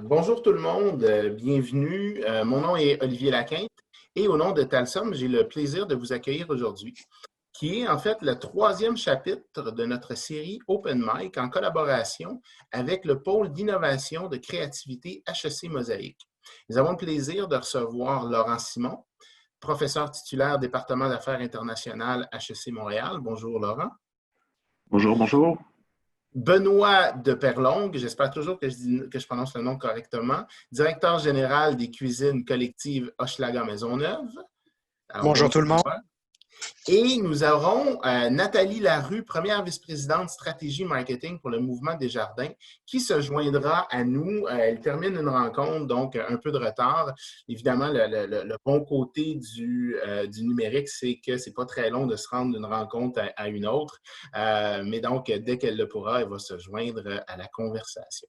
Bonjour tout le monde, bienvenue. Mon nom est Olivier Laquinte et au nom de Talsom, j'ai le plaisir de vous accueillir aujourd'hui, qui est en fait le troisième chapitre de notre série Open Mic en collaboration avec le pôle d'innovation de créativité HEC Mosaïque. Nous avons le plaisir de recevoir Laurent Simon, professeur titulaire département d'affaires internationales HEC Montréal. Bonjour Laurent. Bonjour, bonjour. Benoît de Perlongue, j'espère toujours que je prononce le nom correctement, directeur général des cuisines collectives Hochelaga Maisonneuve. Alors, bonjour tout le monde. Et nous aurons Nathalie Larue, première vice-présidente stratégie marketing pour le mouvement Desjardins, qui se joindra à nous. Elle termine une rencontre, donc un peu de retard. Évidemment, le bon côté du numérique, c'est que c'est pas très long de se rendre d'une rencontre à une autre. Mais donc, dès qu'elle le pourra, elle va se joindre à la conversation.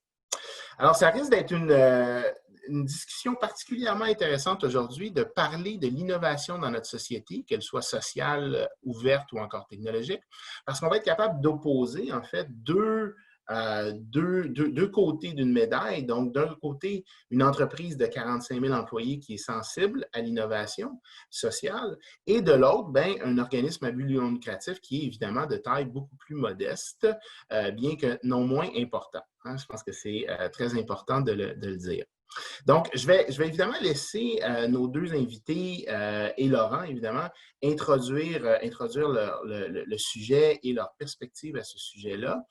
Alors, ça risque d'être une discussion particulièrement intéressante aujourd'hui de parler de l'innovation dans notre société, qu'elle soit sociale, ouverte ou encore technologique, parce qu'on va être capable d'opposer, en fait, deux côtés d'une médaille. Donc, d'un côté, une entreprise de 45 000 employés qui est sensible à l'innovation sociale et de l'autre, un organisme à but non lucratif qui est évidemment de taille beaucoup plus modeste, bien que non moins important. Je pense que c'est très important de le dire. Donc, je vais évidemment laisser nos deux invités et Laurent, évidemment, introduire le sujet et leur perspective à ce sujet-là.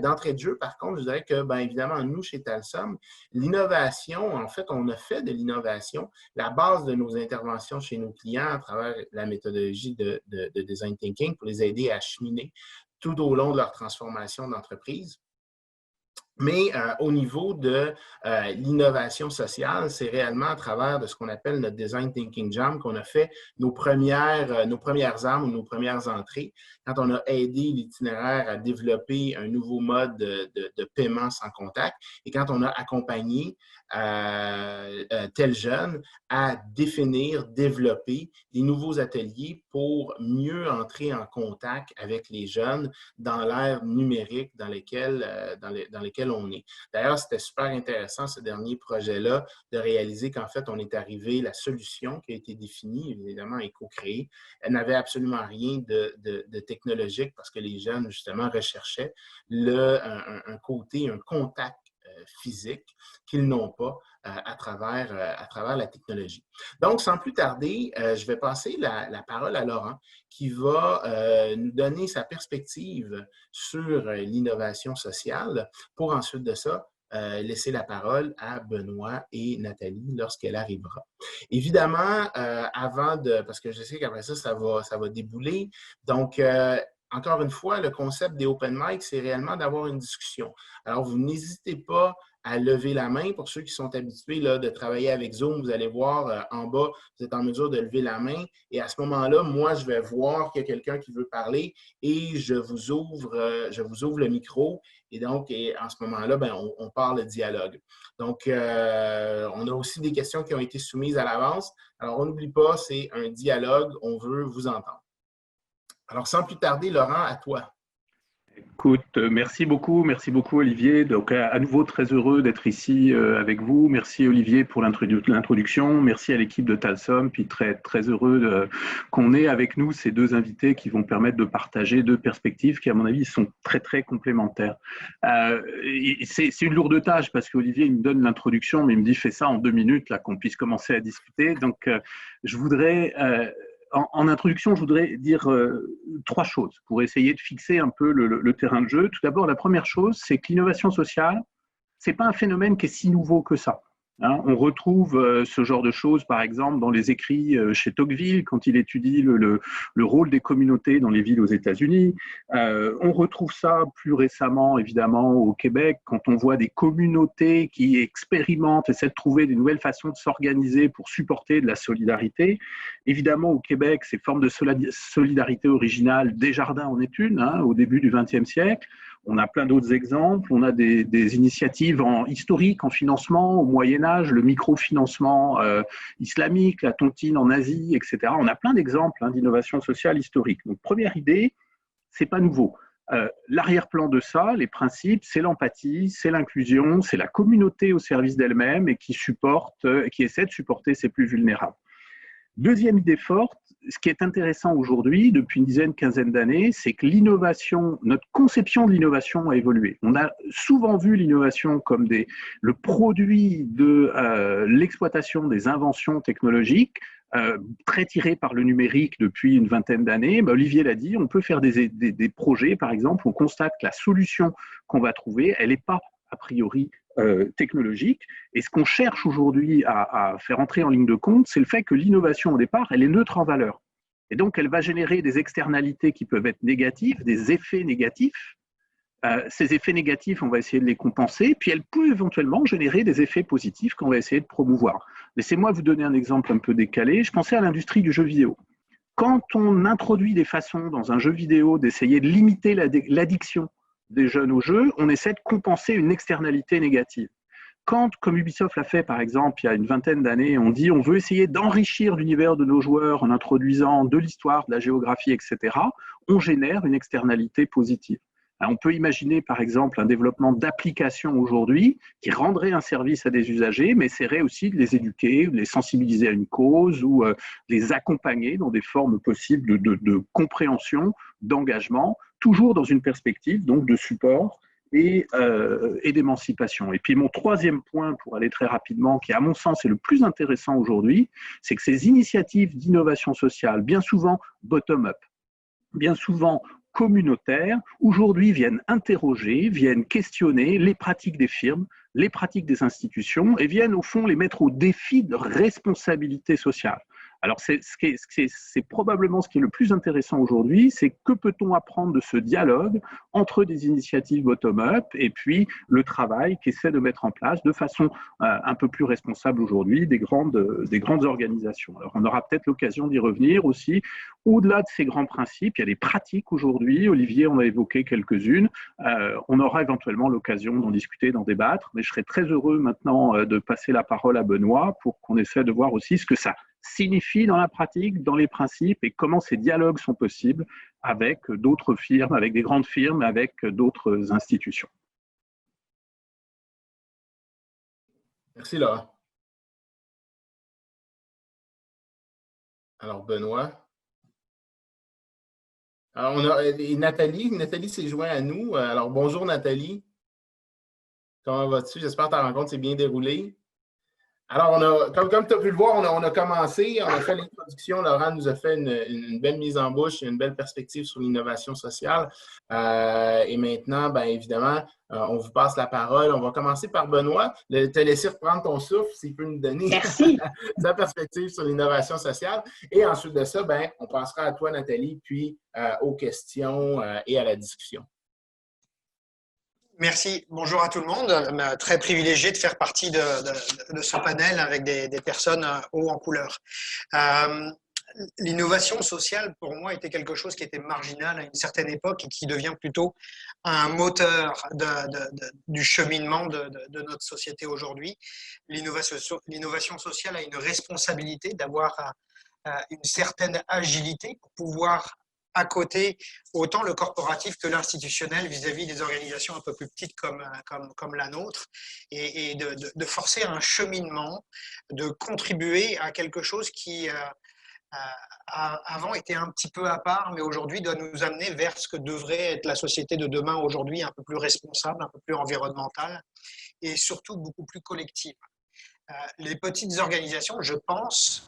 D'entrée de jeu, par contre, je dirais que, évidemment, nous, chez Talsom, l'innovation, en fait, on a fait de l'innovation la base de nos interventions chez nos clients à travers la méthodologie de design thinking pour les aider à cheminer tout au long de leur transformation d'entreprise. Mais au niveau de l'innovation sociale, c'est réellement à travers de ce qu'on appelle notre Design Thinking Jam qu'on a fait nos premières armes ou nos premières entrées, quand on a aidé l'itinéraire à développer un nouveau mode de paiement sans contact et quand on a accompagné tel jeune à définir, développer des nouveaux ateliers pour mieux entrer en contact avec les jeunes dans l'ère numérique dans lesquels on est. D'ailleurs, c'était super intéressant, ce dernier projet-là, de réaliser qu'en fait, on est arrivé, la solution qui a été définie, évidemment, et co-créée, elle n'avait absolument rien de technologique parce que les jeunes, justement, recherchaient un côté, un contact physique qu'ils n'ont pas à travers la technologie. Donc, sans plus tarder, je vais passer la parole à Laurent qui va nous donner sa perspective sur l'innovation sociale pour ensuite de ça laisser la parole à Benoît et Nathalie lorsqu'elle arrivera. Évidemment, parce que je sais qu'après ça va débouler, donc encore une fois, le concept des open mic, c'est réellement d'avoir une discussion. Alors, vous n'hésitez pas à lever la main. Pour ceux qui sont habitués là, de travailler avec Zoom, vous allez voir en bas, vous êtes en mesure de lever la main. Et à ce moment-là, moi, je vais voir qu'il y a quelqu'un qui veut parler et je vous ouvre le micro. Et donc, en ce moment-là, on parle de dialogue. Donc, on a aussi des questions qui ont été soumises à l'avance. Alors, on n'oublie pas, c'est un dialogue. On veut vous entendre. Alors, sans plus tarder, Laurent, à toi. Écoute, merci beaucoup Olivier. Donc à nouveau très heureux d'être ici avec vous. Merci Olivier pour l'introduction. Merci à l'équipe de Talsom. Puis très heureux qu'on ait avec nous ces deux invités qui vont permettre de partager deux perspectives qui à mon avis sont très complémentaires. C'est une lourde tâche parce qu'Olivier il me donne l'introduction mais il me dit fais ça en 2 minutes là qu'on puisse commencer à discuter. Donc je voudrais en introduction, je voudrais dire 3 choses pour essayer de fixer un peu le terrain de jeu. Tout d'abord, la première chose, c'est que l'innovation sociale, ce n'est pas un phénomène qui est si nouveau que ça. On retrouve ce genre de choses, par exemple, dans les écrits chez Tocqueville, quand il étudie le rôle des communautés dans les villes aux États-Unis. On retrouve ça plus récemment, évidemment, au Québec, quand on voit des communautés qui expérimentent, essaient de trouver des nouvelles façons de s'organiser pour supporter de la solidarité. Évidemment, au Québec, ces formes de solidarité originale, Desjardins en est une, au début du XXe siècle. On a plein d'autres exemples. On a des initiatives historiques en financement au Moyen-Âge, le microfinancement islamique, la tontine en Asie, etc. On a plein d'exemples d'innovation sociale historique. Donc, première idée, c'est pas nouveau. L'arrière-plan de ça, les principes, c'est l'empathie, c'est l'inclusion, c'est la communauté au service d'elle-même et qui essaie de supporter ses plus vulnérables. Deuxième idée forte, ce qui est intéressant aujourd'hui, depuis une dizaine, quinzaine d'années, c'est que l'innovation, notre conception de l'innovation a évolué. On a souvent vu l'innovation comme le produit de l'exploitation des inventions technologiques, très tiré par le numérique depuis une vingtaine d'années. Olivier l'a dit, on peut faire des projets, par exemple, on constate que la solution qu'on va trouver, elle n'est pas a priori technologique. Et ce qu'on cherche aujourd'hui à faire entrer en ligne de compte, c'est le fait que l'innovation, au départ, elle est neutre en valeur. Et donc, elle va générer des externalités qui peuvent être négatives, des effets négatifs. Ces effets négatifs, on va essayer de les compenser, puis elle peut éventuellement générer des effets positifs qu'on va essayer de promouvoir. Laissez-moi vous donner un exemple un peu décalé. Je pensais à l'industrie du jeu vidéo. Quand on introduit des façons dans un jeu vidéo d'essayer de limiter l'addiction des jeunes au jeu, on essaie de compenser une externalité négative. Quand, comme Ubisoft l'a fait par exemple il y a une vingtaine d'années, on dit on veut essayer d'enrichir l'univers de nos joueurs en introduisant de l'histoire, de la géographie, etc., on génère une externalité positive. On peut imaginer par exemple un développement d'applications aujourd'hui qui rendrait un service à des usagers, mais essaierait aussi de les éduquer, de les sensibiliser à une cause ou les accompagner dans des formes possibles de compréhension, d'engagement, toujours dans une perspective donc de support et d'émancipation. Et puis mon troisième point, pour aller très rapidement, qui à mon sens est le plus intéressant aujourd'hui, c'est que ces initiatives d'innovation sociale, bien souvent bottom-up, bien souvent communautaires, aujourd'hui viennent interroger, viennent questionner les pratiques des firmes, les pratiques des institutions et viennent au fond les mettre au défi de responsabilité sociale. Alors c'est probablement ce qui est le plus intéressant aujourd'hui, c'est que peut-on apprendre de ce dialogue entre des initiatives bottom-up et puis le travail qu'essaie de mettre en place de façon un peu plus responsable aujourd'hui des grandes organisations. Alors on aura peut-être l'occasion d'y revenir aussi. Au-delà de ces grands principes, il y a des pratiques aujourd'hui. Olivier en a évoqué quelques-unes. On aura éventuellement l'occasion d'en discuter, d'en débattre, mais je serais très heureux maintenant de passer la parole à Benoît pour qu'on essaie de voir aussi ce que ça signifie dans la pratique, dans les principes et comment ces dialogues sont possibles avec d'autres firmes, avec des grandes firmes, avec d'autres institutions. Merci Laura. Alors Benoît. Alors on a Nathalie s'est jointe à nous. Alors bonjour Nathalie. Comment vas-tu? J'espère que ta rencontre s'est bien déroulée. Alors, comme tu as pu le voir, on a commencé, on a fait l'introduction. Laurent nous a fait une belle mise en bouche, une belle perspective sur l'innovation sociale. Et maintenant, bien évidemment, on vous passe la parole. On va commencer par Benoît. Te laisser reprendre ton souffle, s'il peut nous donner sa perspective sur l'innovation sociale. Et ensuite de ça, bien, on passera à toi, Nathalie, puis aux questions et à la discussion. Merci. Bonjour à tout le monde. Très privilégié de faire partie de ce panel avec des personnes haut en couleur. L'innovation sociale, pour moi, était quelque chose qui était marginal à une certaine époque et qui devient plutôt un moteur du cheminement de notre société aujourd'hui. L'innovation sociale a une responsabilité d'avoir une certaine agilité pour pouvoir à côté autant le corporatif que l'institutionnel vis-à-vis des organisations un peu plus petites comme la nôtre et de forcer un cheminement, de contribuer à quelque chose qui avant était un petit peu à part, mais aujourd'hui doit nous amener vers ce que devrait être la société de demain aujourd'hui, un peu plus responsable, un peu plus environnementale et surtout beaucoup plus collective. Les petites organisations, je pense,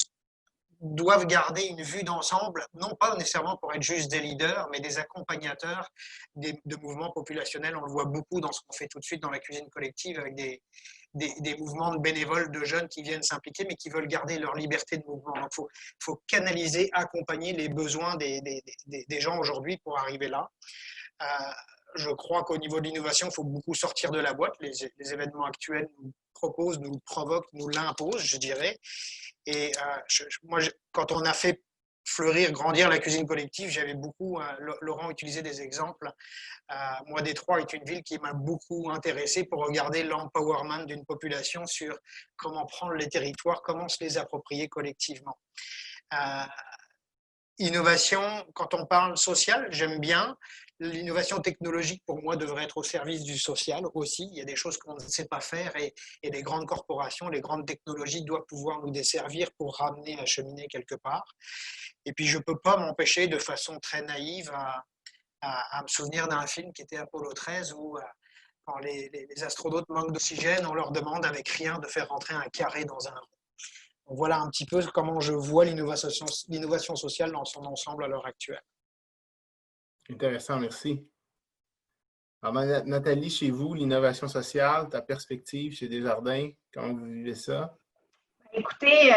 doivent garder une vue d'ensemble, non pas nécessairement pour être juste des leaders, mais des accompagnateurs de mouvements populationnels. On le voit beaucoup dans ce qu'on fait tout de suite dans la cuisine collective avec des mouvements de bénévoles, de jeunes qui viennent s'impliquer, mais qui veulent garder leur liberté de mouvement. Donc, il faut canaliser, accompagner les besoins des gens aujourd'hui pour arriver là. Je crois qu'au niveau de l'innovation, il faut beaucoup sortir de la boîte. Les événements actuels nous proposent, nous provoquent, nous l'imposent, je dirais. Et moi, quand on a fait fleurir, grandir la cuisine collective, j'avais beaucoup, Laurent utilisait des exemples. Moi, Détroit est une ville qui m'a beaucoup intéressé pour regarder l'empowerment d'une population sur comment prendre les territoires, comment se les approprier collectivement. Innovation, quand on parle social, j'aime bien. L'innovation technologique, pour moi, devrait être au service du social aussi. Il y a des choses qu'on ne sait pas faire et les grandes corporations, les grandes technologies doivent pouvoir nous desservir pour ramener, acheminer quelque part. Et puis, je ne peux pas m'empêcher de façon très naïve à me souvenir d'un film qui était Apollo 13 où quand les astronautes manquent d'oxygène, on leur demande avec rien de faire rentrer un carré dans un rond. Donc, voilà un petit peu comment je vois l'innovation sociale dans son ensemble à l'heure actuelle. Intéressant, merci. Alors, Nathalie, chez vous, l'innovation sociale, ta perspective chez Desjardins, comment vous vivez ça? Écoutez,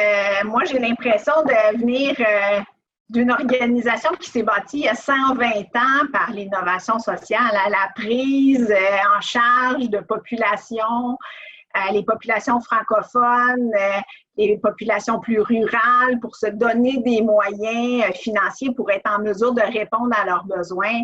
moi, j'ai l'impression de venir d'une organisation qui s'est bâtie il y a 120 ans par l'innovation sociale, à la prise en charge de populations, les populations francophones, les populations plus rurales, pour se donner des moyens financiers pour être en mesure de répondre à leurs besoins.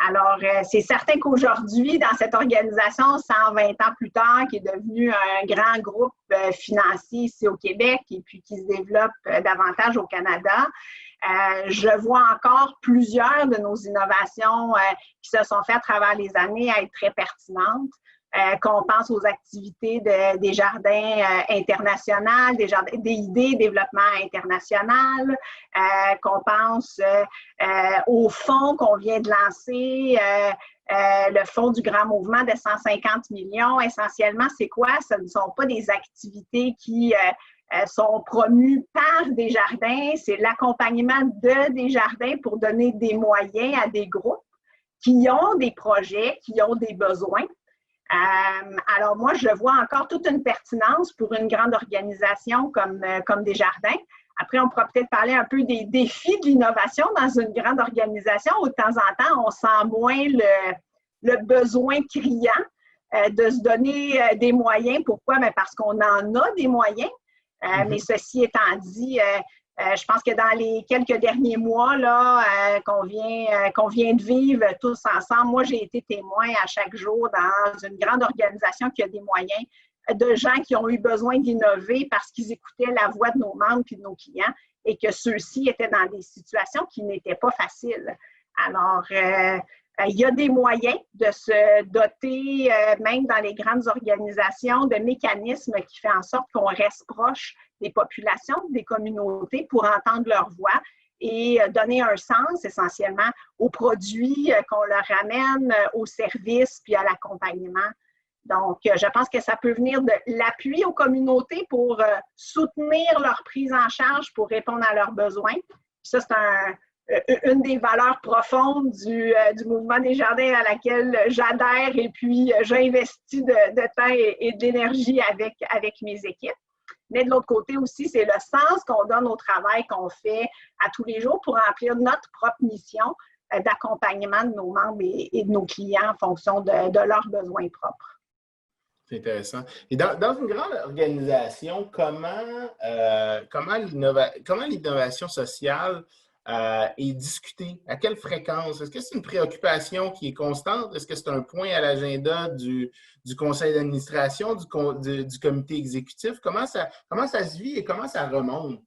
Alors, c'est certain qu'aujourd'hui, dans cette organisation, 120 ans plus tard, qui est devenu un grand groupe financier ici au Québec et puis qui se développe davantage au Canada, je vois encore plusieurs de nos innovations qui se sont faites à travers les années à être très pertinentes. Qu'on pense aux activités des jardins internationaux, des idées développement international, qu'on pense au fonds qu'on vient de lancer, le fonds du grand mouvement de 150 millions. Essentiellement, c'est quoi? Ce ne sont pas des activités qui sont promues par Desjardins, c'est l'accompagnement de Desjardins pour donner des moyens à des groupes qui ont des projets, qui ont des besoins. Alors moi, je vois encore toute une pertinence pour une grande organisation comme Desjardins. Après, on pourra peut-être parler un peu des défis de l'innovation dans une grande organisation où de temps en temps, on sent moins le besoin criant de se donner des moyens. Pourquoi? Bien parce qu'on en a des moyens. Mais ceci étant dit, je pense que dans les quelques derniers mois là, qu'on vient de vivre tous ensemble, moi, j'ai été témoin à chaque jour dans une grande organisation qui a des moyens, de gens qui ont eu besoin d'innover parce qu'ils écoutaient la voix de nos membres et de nos clients et que ceux-ci étaient dans des situations qui n'étaient pas faciles. Alors, il y a des moyens de se doter, même dans les grandes organisations, de mécanismes qui font en sorte qu'on reste proche des populations, des communautés pour entendre leur voix et donner un sens essentiellement aux produits qu'on leur ramène, aux services puis à l'accompagnement. Donc, je pense que ça peut venir de l'appui aux communautés pour soutenir leur prise en charge pour répondre à leurs besoins. Ça, c'est une des valeurs profondes du mouvement Desjardins à laquelle j'adhère et puis j'investis de temps et d'énergie avec mes équipes. Mais de l'autre côté aussi, c'est le sens qu'on donne au travail qu'on fait à tous les jours pour remplir notre propre mission d'accompagnement de nos membres et de nos clients en fonction de leurs besoins propres. C'est intéressant. Et dans une grande organisation, comment l'innovation sociale est discutée? À quelle fréquence? Est-ce que c'est une préoccupation qui est constante? Est-ce que c'est un point à l'agenda du conseil d'administration, du comité exécutif? Comment ça se vit et comment ça remonte?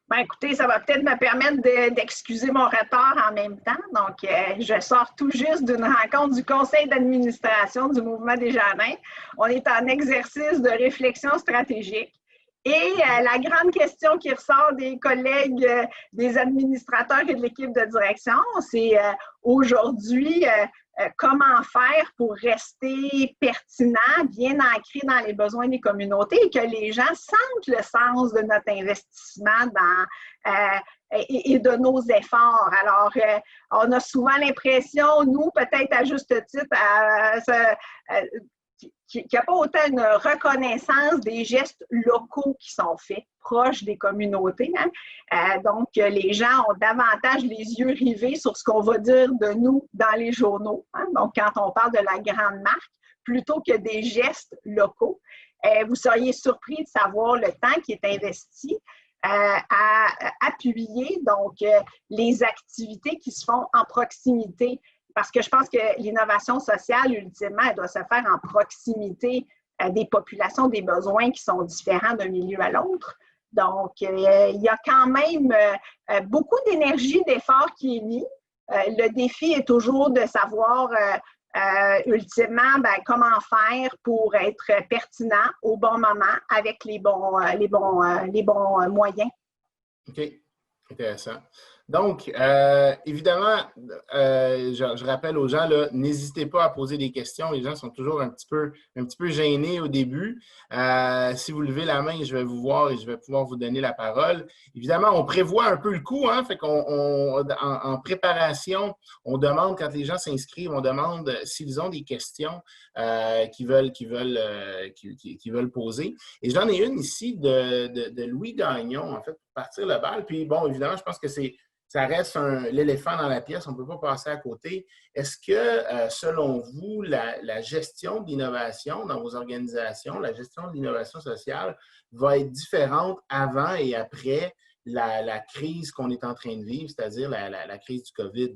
Bien, écoutez, ça va peut-être me permettre d'excuser mon retard en même temps. Donc, je sors tout juste d'une rencontre du conseil d'administration du mouvement Desjardins. On est en exercice de réflexion stratégique. Et la grande question qui ressort des collègues, des administrateurs et de l'équipe de direction, c'est aujourd'hui, comment faire pour rester pertinent, bien ancré dans les besoins des communautés et que les gens sentent le sens de notre investissement et de nos efforts. Alors, on a souvent l'impression, nous, peut-être à juste titre, qu'il n'y a pas autant une reconnaissance des gestes locaux qui sont faits, proches des communautés. Hein? Donc, les gens ont davantage les yeux rivés sur ce qu'on va dire de nous dans les journaux. Hein? Donc, quand on parle de la grande marque, plutôt que des gestes locaux, vous seriez surpris de savoir le temps qui est investi à appuyer donc, les activités qui se font en proximité. Parce que je pense que l'innovation sociale, ultimement, elle doit se faire en proximité des populations, des besoins qui sont différents d'un milieu à l'autre. Donc, il y a quand même beaucoup d'énergie, d'effort qui est mis. Le défi est toujours de savoir ultimement comment faire pour être pertinent au bon moment avec les bons moyens. OK, intéressant. Donc, évidemment, je rappelle aux gens, n'hésitez pas à poser des questions. Les gens sont toujours un petit peu gênés au début. Si vous levez la main, je vais vous voir et je vais pouvoir vous donner la parole. Évidemment, on prévoit un peu le coup, hein, fait en préparation, on demande, quand les gens s'inscrivent, on demande s'ils ont des questions qu'ils veulent poser. Et j'en ai une ici de Louis Gagnon, en fait, pour partir le bal. Puis bon, évidemment, je pense que ça reste l'éléphant dans la pièce, on ne peut pas passer à côté. Est-ce que, selon vous, la gestion de l'innovation dans vos organisations, la gestion de l'innovation sociale va être différente avant et après la crise qu'on est en train de vivre, c'est-à-dire la crise du COVID?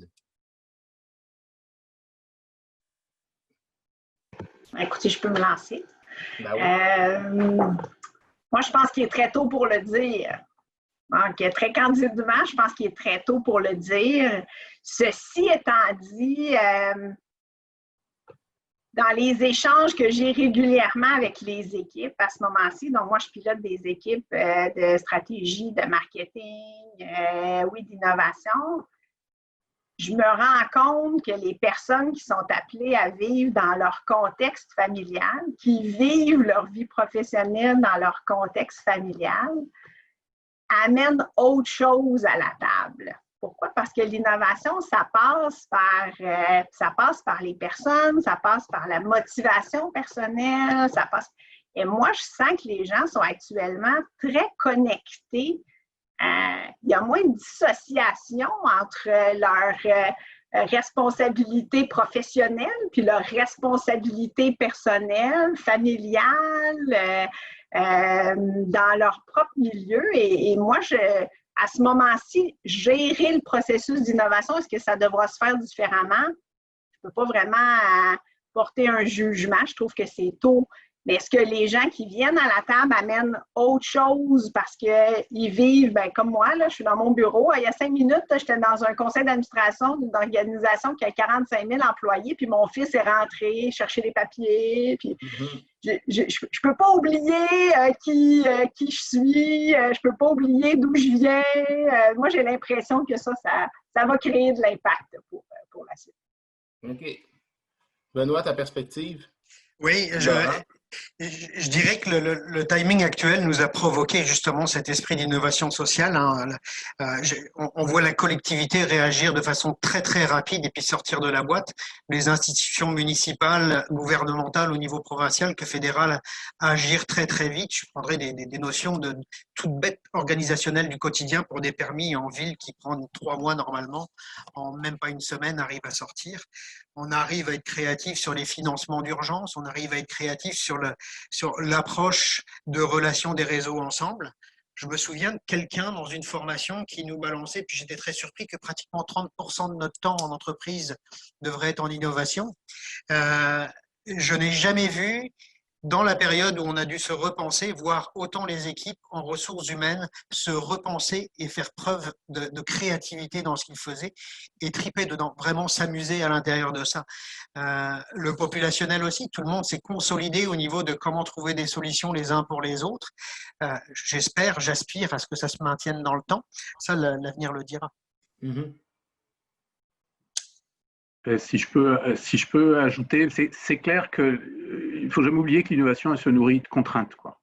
Écoutez, je peux me lancer. Ben oui. Moi, je pense qu'il est très tôt pour le dire. Donc, très candidement, je pense qu'il est très tôt pour le dire. Ceci étant dit, dans les échanges que j'ai régulièrement avec les équipes à ce moment-ci, donc moi, je pilote des équipes de stratégie, de marketing, d'innovation, je me rends compte que les personnes qui sont appelées à vivre dans leur contexte familial, qui vivent leur vie professionnelle dans leur contexte familial, amènent autre chose à la table. Pourquoi? Parce que l'innovation, ça passe par les personnes, ça passe par la motivation personnelle, ça passe... Et moi, je sens que les gens sont actuellement très connectés. Il y a moins de dissociation entre leur responsabilité professionnelle puis leur responsabilité personnelle, familiale, dans leur propre milieu. Et moi, à ce moment-ci, gérer le processus d'innovation, est-ce que ça devra se faire différemment? Je ne peux pas vraiment porter un jugement. Je trouve que c'est tôt. Mais est-ce que les gens qui viennent à la table amènent autre chose parce qu'ils vivent, comme moi, là, je suis dans mon bureau. Il y a 5 minutes, j'étais dans un conseil d'administration d'une organisation qui a 45 000 employés, puis mon fils est rentré chercher les papiers. Puis je peux pas oublier qui je suis, je peux pas oublier d'où je viens. Moi, j'ai l'impression que ça va créer de l'impact pour la suite. OK. Benoît, ta perspective? Oui, je dirais que le timing actuel nous a provoqué justement cet esprit d'innovation sociale. On voit la collectivité réagir de façon très très rapide et puis sortir de la boîte. Les institutions municipales, gouvernementales au niveau provincial que fédéral agir très très vite. Je prendrais des notions de toute bête organisationnelle du quotidien pour des permis en ville qui prennent 3 mois normalement, en même pas une semaine arrivent à sortir. On arrive à être créatif sur les financements d'urgence, on arrive à être créatif sur l'approche de relations des réseaux ensemble. Je me souviens de quelqu'un dans une formation qui nous balançait, puis j'étais très surpris que pratiquement 30% de notre temps en entreprise devrait être en innovation. Je n'ai jamais vu, dans la période où on a dû se repenser, voir autant les équipes en ressources humaines se repenser et faire preuve de créativité dans ce qu'ils faisaient et triper dedans, vraiment s'amuser à l'intérieur de ça. Le populationnel aussi, tout le monde s'est consolidé au niveau de comment trouver des solutions les uns pour les autres. J'aspire à ce que ça se maintienne dans le temps. Ça, l'avenir le dira. Mm-hmm. Si je peux ajouter, c'est clair qu'il ne faut jamais oublier que l'innovation, elle se nourrit de contraintes, quoi.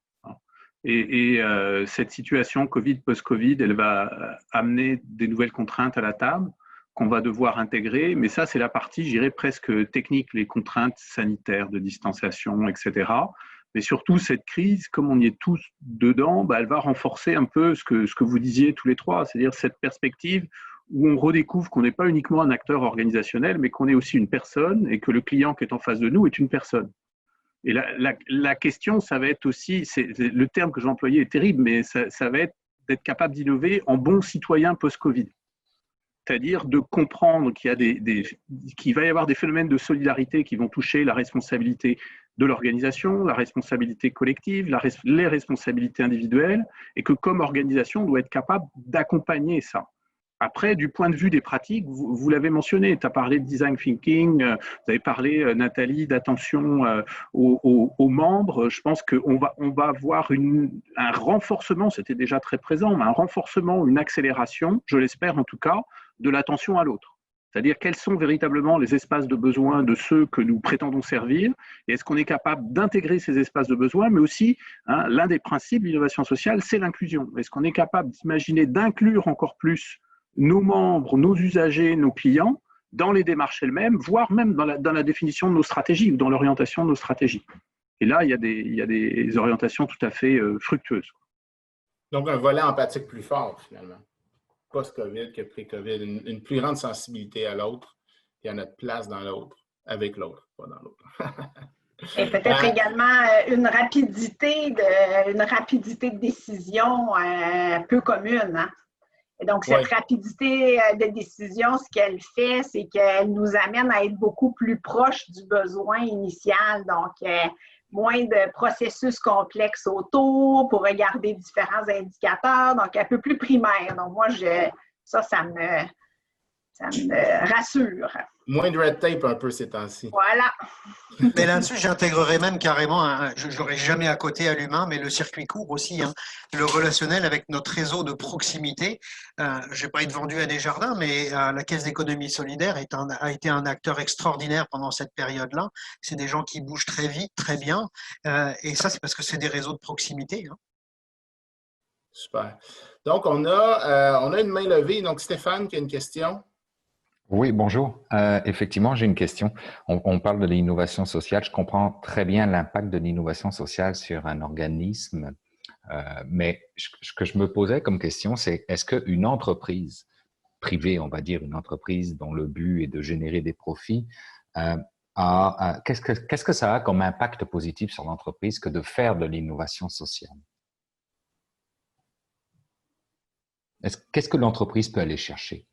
Et cette situation Covid, post-Covid, elle va amener des nouvelles contraintes à la table qu'on va devoir intégrer. Mais ça, c'est la partie, je dirais, presque technique, les contraintes sanitaires de distanciation, etc. Mais surtout, cette crise, comme on y est tous dedans, elle va renforcer un peu ce que vous disiez tous les trois, c'est-à-dire cette perspective où on redécouvre qu'on n'est pas uniquement un acteur organisationnel, mais qu'on est aussi une personne et que le client qui est en face de nous est une personne. Et la question, ça va être aussi, le terme que j'ai employé est terrible, mais ça va être d'être capable d'innover en bon citoyen post-Covid. C'est-à-dire de comprendre qu'il va y avoir des phénomènes de solidarité qui vont toucher la responsabilité de l'organisation, la responsabilité collective, les responsabilités individuelles, et que comme organisation, on doit être capable d'accompagner ça. Après, du point de vue des pratiques, vous l'avez mentionné, tu as parlé de design thinking, vous avez parlé, Nathalie, d'attention aux membres. Je pense qu'on va avoir un renforcement, c'était déjà très présent, mais un renforcement, une accélération, je l'espère en tout cas, de l'attention à l'autre. C'est-à-dire quels sont véritablement les espaces de besoin de ceux que nous prétendons servir, et est-ce qu'on est capable d'intégrer ces espaces de besoin, mais aussi, l'un des principes de l'innovation sociale, c'est l'inclusion. Est-ce qu'on est capable d'imaginer d'inclure encore plus nos membres, nos usagers, nos clients dans les démarches elles-mêmes, voire même dans la définition de nos stratégies ou dans l'orientation de nos stratégies. Et là, il y a des orientations tout à fait fructueuses. Donc, un volet empathique plus fort, finalement. Post-COVID que pré-COVID, une plus grande sensibilité à l'autre et à notre place dans l'autre, avec l'autre, pas dans l'autre. Et peut-être également une rapidité de décision peu commune. Hein? Et donc, cette rapidité de décision, ce qu'elle fait, c'est qu'elle nous amène à être beaucoup plus proche du besoin initial. Donc, moins de processus complexes autour pour regarder différents indicateurs. Donc, un peu plus primaire. Donc, moi, ça me rassure. Moins de red tape un peu ces temps-ci. Voilà. Mais là-dessus, j'intégrerais même carrément, je n'aurais jamais à côté à l'humain, mais le circuit court aussi, hein, le relationnel avec notre réseau de proximité. Je ne vais pas être vendu à Desjardins, mais la Caisse d'économie solidaire a été un acteur extraordinaire pendant cette période-là. C'est des gens qui bougent très vite, très bien. Et ça, c'est parce que c'est des réseaux de proximité. Hein. Super. Donc, on a une main levée. Donc, Stéphane qui a une question. Oui, bonjour. Effectivement, j'ai une question. On parle de l'innovation sociale. Je comprends très bien l'impact de l'innovation sociale sur un organisme, mais ce que je me posais comme question, c'est est-ce qu'une entreprise privée, on va dire une entreprise dont le but est de générer des profits, qu'est-ce que ça a comme impact positif sur l'entreprise que de faire de l'innovation sociale? Qu'est-ce que l'entreprise peut aller chercher?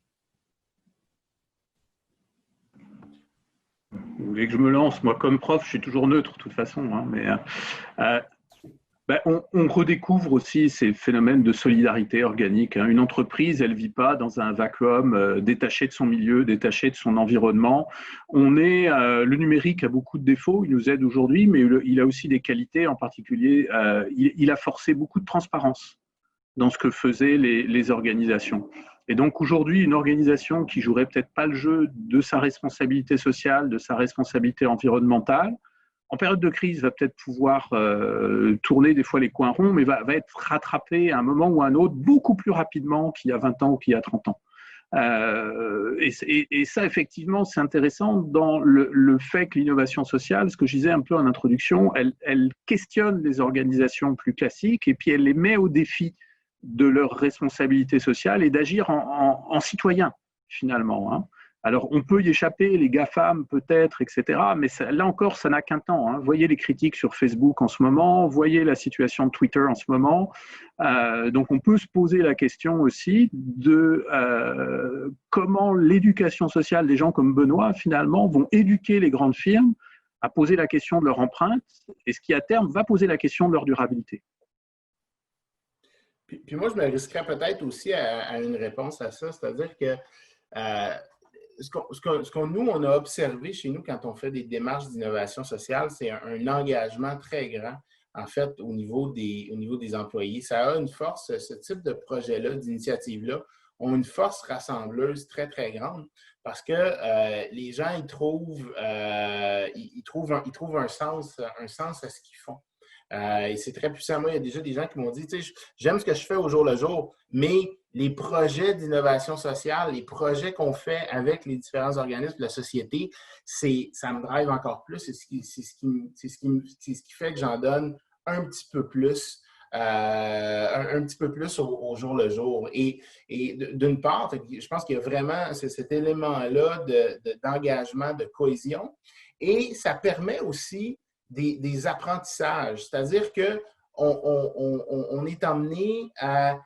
Vous voulez que je me lance? Moi, comme prof, je suis toujours neutre de toute façon. Hein, mais on redécouvre aussi ces phénomènes de solidarité organique. Hein. Une entreprise, elle ne vit pas dans un vacuum détaché de son milieu, détaché de son environnement. Le numérique a beaucoup de défauts, il nous aide aujourd'hui, mais il a aussi des qualités, en particulier, il a forcé beaucoup de transparence dans ce que faisaient les organisations. Et donc aujourd'hui, une organisation qui jouerait peut-être pas le jeu de sa responsabilité sociale, de sa responsabilité environnementale, en période de crise, va peut-être pouvoir tourner des fois les coins ronds, mais va être rattrapée à un moment ou à un autre beaucoup plus rapidement qu'il y a 20 ans ou qu'il y a 30 ans. Et ça, effectivement, c'est intéressant dans le fait que l'innovation sociale, ce que je disais un peu en introduction, elle questionne les organisations plus classiques et puis elle les met au défi de leur responsabilité sociale et d'agir en citoyen, finalement. Hein. Alors, on peut y échapper, les GAFAM peut-être, etc., mais là encore, ça n'a qu'un temps. Hein. Voyez les critiques sur Facebook en ce moment, voyez la situation de Twitter en ce moment. Donc, on peut se poser la question aussi de comment l'éducation sociale des gens comme Benoît, finalement, vont éduquer les grandes firmes à poser la question de leur empreinte et ce qui, à terme, va poser la question de leur durabilité. Puis moi, je me risquerais peut-être aussi à une réponse à ça, c'est-à-dire que nous, on a observé chez nous quand on fait des démarches d'innovation sociale, c'est un engagement très grand, en fait, au niveau des employés. Ça a une force, ce type de projet-là, d'initiative-là, ont une force rassembleuse très, très grande parce que les gens, ils trouvent un sens à ce qu'ils font. Et c'est très puissant. Moi, il y a déjà des gens qui m'ont dit, tu sais, j'aime ce que je fais au jour le jour, mais les projets d'innovation sociale, les projets qu'on fait avec les différents organismes de la société, ça me drive encore plus. C'est ce qui fait que j'en donne un petit peu plus, au jour le jour. Et d'une part, je pense qu'il y a vraiment cet élément-là d'engagement, de cohésion. Et ça permet aussi des apprentissages, c'est-à-dire qu'on est amené à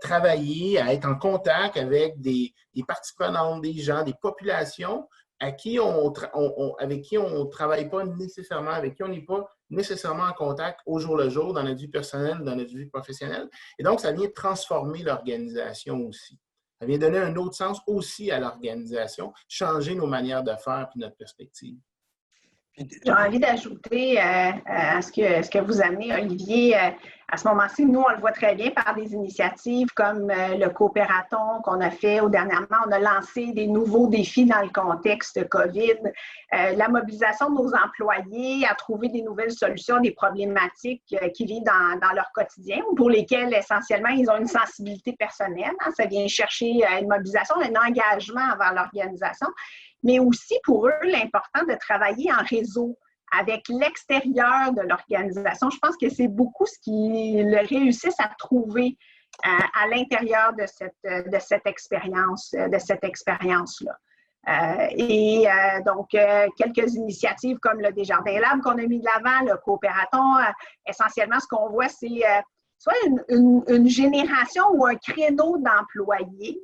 travailler, à être en contact avec des parties prenantes, des gens, des populations avec qui on ne travaille pas nécessairement, avec qui on n'est pas nécessairement en contact au jour le jour dans notre vie personnelle, dans notre vie professionnelle. Et donc, ça vient transformer l'organisation aussi. Ça vient donner un autre sens aussi à l'organisation, changer nos manières de faire et notre perspective. J'ai envie d'ajouter à ce que vous amenez, Olivier. À ce moment-ci, nous, on le voit très bien par des initiatives comme le coopératon qu'on a fait dernièrement. On a lancé des nouveaux défis dans le contexte COVID. La mobilisation de nos employés à trouver des nouvelles solutions, des problématiques qu'ils vivent dans leur quotidien ou pour lesquelles, essentiellement, ils ont une sensibilité personnelle. Hein. Ça vient chercher une mobilisation, un engagement envers l'organisation. Mais aussi pour eux, l'important de travailler en réseau avec l'extérieur de l'organisation. Je pense que c'est beaucoup ce qu'ils réussissent à trouver à l'intérieur de cette expérience-là. Donc, quelques initiatives comme le Desjardins Lab qu'on a mis de l'avant, le coopératon, essentiellement, ce qu'on voit, c'est soit une génération ou un créneau d'employés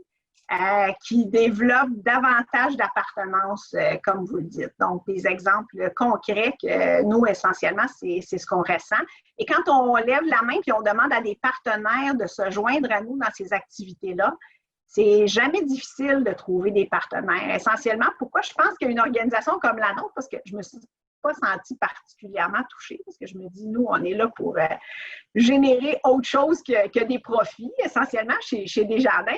qui développent davantage d'appartenance, comme vous le dites. Donc, des exemples concrets que nous, essentiellement, c'est ce qu'on ressent. Et quand on lève la main et on demande à des partenaires de se joindre à nous dans ces activités-là, c'est jamais difficile de trouver des partenaires. Essentiellement, pourquoi je pense qu'une organisation comme la nôtre, parce que je me suis pas sentie particulièrement touchée, parce que je me dis, nous, on est là pour générer autre chose que des profits, essentiellement, chez Desjardins.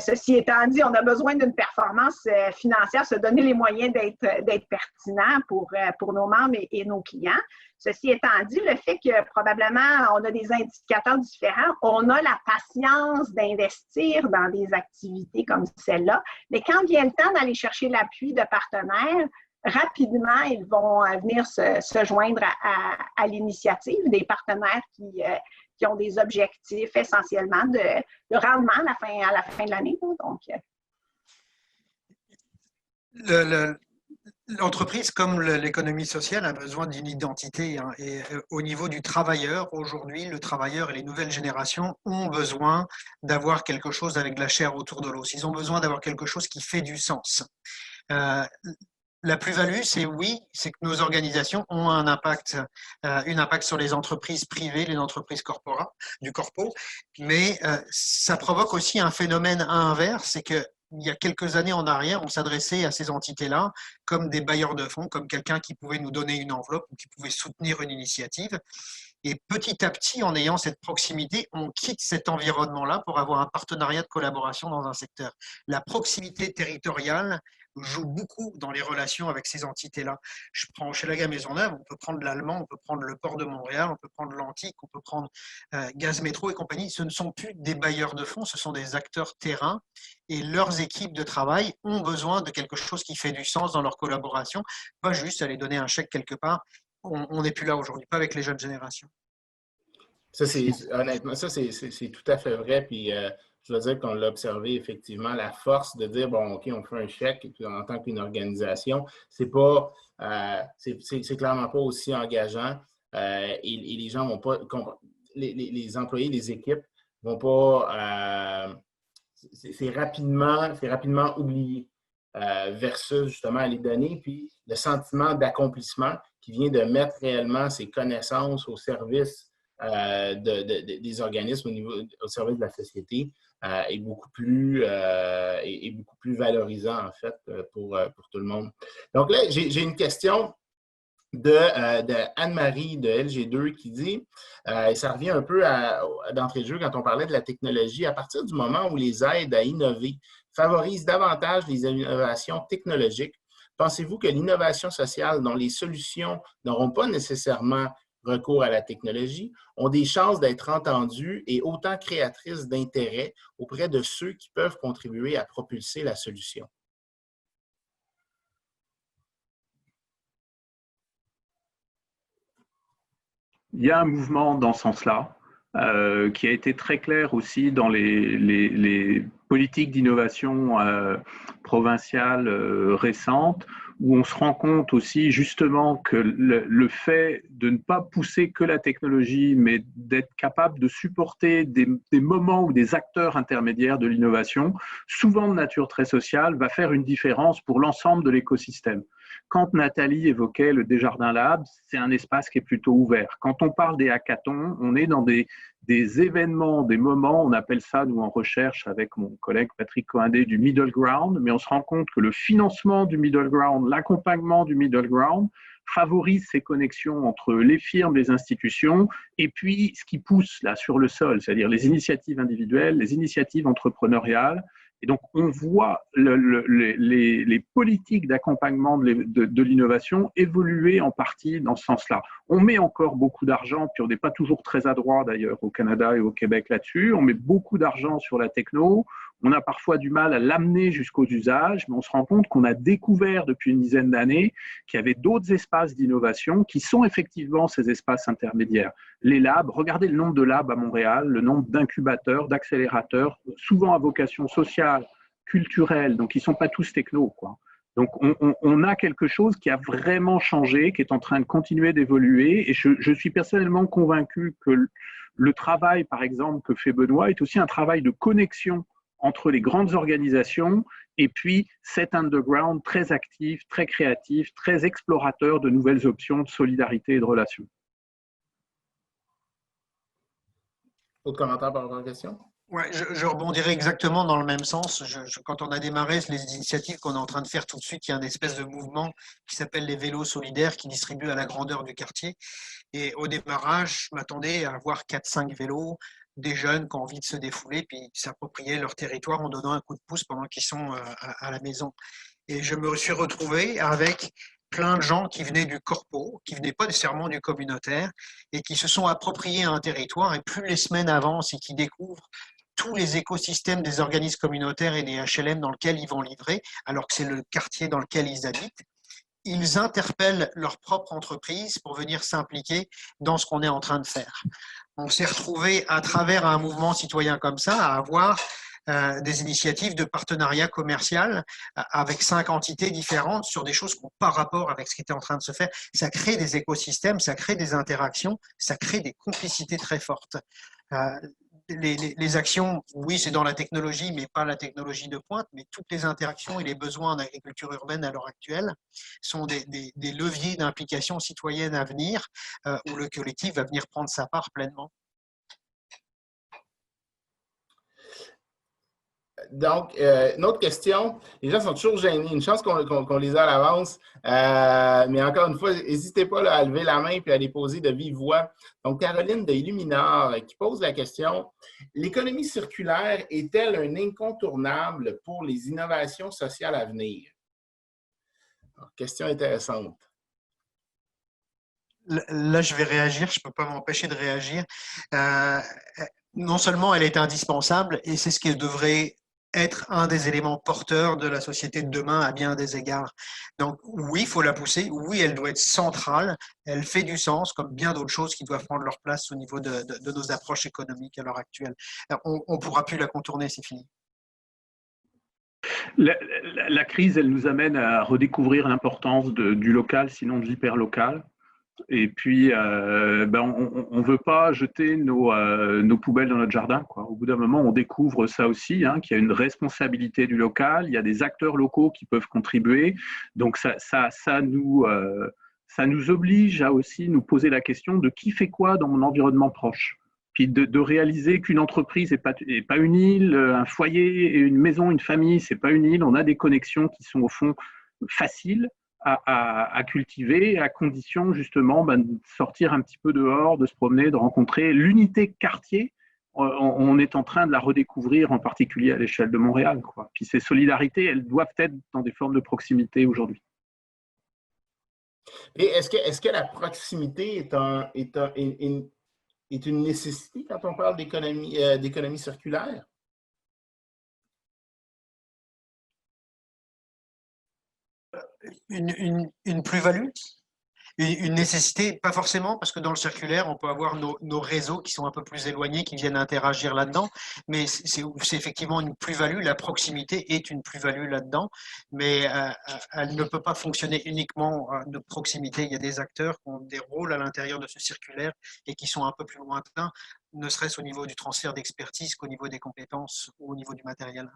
Ceci étant dit, on a besoin d'une performance financière, se donner les moyens d'être pertinent pour nos membres et nos clients. Ceci étant dit, le fait que probablement on a des indicateurs différents, on a la patience d'investir dans des activités comme celle-là, mais quand vient le temps d'aller chercher l'appui de partenaires, rapidement, ils vont venir se joindre à l'initiative des partenaires qui ont des objectifs essentiellement de rendement à la fin de l'année. Donc, l'entreprise, comme l'économie sociale, a besoin d'une identité. Hein, et au niveau du travailleur, aujourd'hui, le travailleur et les nouvelles générations ont besoin d'avoir quelque chose avec de la chair autour de l'os. Ils ont besoin d'avoir quelque chose qui fait du sens. La plus-value, c'est que nos organisations ont un impact sur les entreprises privées, les entreprises du corpo, mais ça provoque aussi un phénomène inverse, c'est que il y a quelques années en arrière, on s'adressait à ces entités-là comme des bailleurs de fonds, comme quelqu'un qui pouvait nous donner une enveloppe ou qui pouvait soutenir une initiative. Et petit à petit, en ayant cette proximité, on quitte cet environnement-là pour avoir un partenariat de collaboration dans un secteur. La proximité territoriale joue beaucoup dans les relations avec ces entités-là. Je prends Hochelaga Maisonneuve, on peut prendre l'Allemand, on peut prendre le Port de Montréal, on peut prendre l'Antique, on peut prendre Gaz Métro et compagnie. Ce ne sont plus des bailleurs de fonds, ce sont des acteurs terrain et leurs équipes de travail ont besoin de quelque chose qui fait du sens dans leur collaboration, pas juste aller donner un chèque quelque part. On n'est plus là aujourd'hui, pas avec les jeunes générations. Ça, honnêtement, ça, c'est tout à fait vrai. Puis, je veux dire qu'on l'a observé effectivement, la force de dire, bon, OK, on fait un chèque en tant qu'une organisation, c'est clairement pas aussi engageant. Et les gens vont pas, les employés, les équipes vont pas, c'est rapidement oublié versus justement aller donner. Puis, le sentiment d'accomplissement qui vient de mettre réellement ses connaissances au service des organismes au service de la société est beaucoup plus valorisant, en fait, pour tout le monde. Donc là, j'ai une question de Anne-Marie de LG2 qui dit, et ça revient un peu d'entrée de jeu quand on parlait de la technologie, à partir du moment où les aides à innover favorisent davantage les innovations technologiques, pensez-vous que l'innovation sociale dont les solutions n'auront pas nécessairement recours à la technologie, ont des chances d'être entendues et autant créatrices d'intérêt auprès de ceux qui peuvent contribuer à propulser la solution? Il y a un mouvement dans ce sens-là qui a été très clair aussi dans les politiques d'innovation provinciales récentes où on se rend compte aussi justement que le fait de ne pas pousser que la technologie, mais d'être capable de supporter des moments ou des acteurs intermédiaires de l'innovation, souvent de nature très sociale, va faire une différence pour l'ensemble de l'écosystème. Quand Nathalie évoquait le Desjardins Lab, c'est un espace qui est plutôt ouvert. Quand on parle des hackathons, on est dans des événements, des moments, on appelle ça, nous en recherche avec mon collègue Patrick Coindé, du middle ground, mais on se rend compte que le financement du middle ground, l'accompagnement du middle ground favorise ces connexions entre les firmes, les institutions, et puis ce qui pousse là sur le sol, c'est-à-dire les initiatives individuelles, les initiatives entrepreneuriales. Et donc, on voit les politiques d'accompagnement de l'innovation évoluer en partie dans ce sens-là. On met encore beaucoup d'argent, puis on n'est pas toujours très adroit d'ailleurs au Canada et au Québec là-dessus. On met beaucoup d'argent sur la techno. On a parfois du mal à l'amener jusqu'aux usages, mais on se rend compte qu'on a découvert depuis une dizaine d'années qu'il y avait d'autres espaces d'innovation qui sont effectivement ces espaces intermédiaires. Les labs, regardez le nombre de labs à Montréal, le nombre d'incubateurs, d'accélérateurs, souvent à vocation sociale, culturelle, donc ils ne sont pas tous techno, quoi. Donc on a quelque chose qui a vraiment changé, qui est en train de continuer d'évoluer, et je suis personnellement convaincu que le travail, par exemple, que fait Benoît est aussi un travail de connexion entre les grandes organisations et puis cet underground très actif, très créatif, très explorateur de nouvelles options de solidarité et de relations. Autre commentaire par rapport à la question? Ouais, je rebondirai exactement dans le même sens. Quand on a démarré les initiatives qu'on est en train de faire tout de suite, il y a une espèce de mouvement qui s'appelle les vélos solidaires qui distribuent à la grandeur du quartier. Et au démarrage, je m'attendais à avoir 4-5 vélos, des jeunes qui ont envie de se défouler puis s'approprier leur territoire en donnant un coup de pouce pendant qu'ils sont à la maison. Et je me suis retrouvé avec plein de gens qui venaient du corpo, qui venaient pas nécessairement du communautaire et qui se sont appropriés un territoire. Et plus les semaines avancent et qui découvrent tous les écosystèmes des organismes communautaires et des HLM dans lesquels ils vont livrer, alors que c'est le quartier dans lequel ils habitent, ils interpellent leur propre entreprise pour venir s'impliquer dans ce qu'on est en train de faire. On s'est retrouvé à travers un mouvement citoyen comme ça à avoir des initiatives de partenariat commercial avec 5 entités différentes sur des choses qui n'ont pas rapport avec ce qui était en train de se faire. Ça crée des écosystèmes, ça crée des interactions, ça crée des complicités très fortes. Les actions, oui, c'est dans la technologie, mais pas la technologie de pointe, mais toutes les interactions et les besoins en agriculture urbaine à l'heure actuelle sont des leviers d'implication citoyenne à venir, où le collectif va venir prendre sa part pleinement. Donc, une autre question. Les gens sont toujours gênés. Une chance qu'on les a à l'avance. Mais encore une fois, n'hésitez pas là, à lever la main et à les poser de vive voix. Donc, Caroline de Illuminar qui pose la question, l'économie circulaire est-elle un incontournable pour les innovations sociales à venir? Alors, question intéressante. Là, je vais réagir. Je ne peux pas m'empêcher de réagir. Non seulement elle est indispensable, et c'est ce qui devrait être un des éléments porteurs de la société de demain à bien des égards. Donc oui, il faut la pousser, oui, elle doit être centrale, elle fait du sens, comme bien d'autres choses qui doivent prendre leur place au niveau de nos approches économiques à l'heure actuelle. On ne pourra plus la contourner, c'est fini. La crise, elle nous amène à redécouvrir l'importance du local, sinon de l'hyperlocal. Et puis, on ne veut pas jeter nos poubelles dans notre jardin, quoi. Au bout d'un moment, on découvre ça aussi, hein, qu'il y a une responsabilité du local, il y a des acteurs locaux qui peuvent contribuer. Donc, ça nous oblige à aussi nous poser la question de qui fait quoi dans mon environnement proche. Puis de réaliser qu'une entreprise n'est pas une île, un foyer, une maison, une famille, ce n'est pas une île. On a des connexions qui sont au fond faciles à cultiver, à condition justement de sortir un petit peu dehors, de se promener, de rencontrer. L'unité quartier, on est en train de la redécouvrir, en particulier à l'échelle de Montréal, quoi. Puis ces solidarités, elles doivent être dans des formes de proximité aujourd'hui. Et est-ce que la proximité est une nécessité quand on parle d'économie circulaire? Une plus-value. Une nécessité, pas forcément, parce que dans le circulaire, on peut avoir nos réseaux qui sont un peu plus éloignés, qui viennent interagir là-dedans, mais c'est effectivement une plus-value. La proximité est une plus-value là-dedans, mais elle ne peut pas fonctionner uniquement de proximité. Il y a des acteurs qui ont des rôles à l'intérieur de ce circulaire et qui sont un peu plus lointains, ne serait-ce au niveau du transfert d'expertise qu'au niveau des compétences ou au niveau du matériel.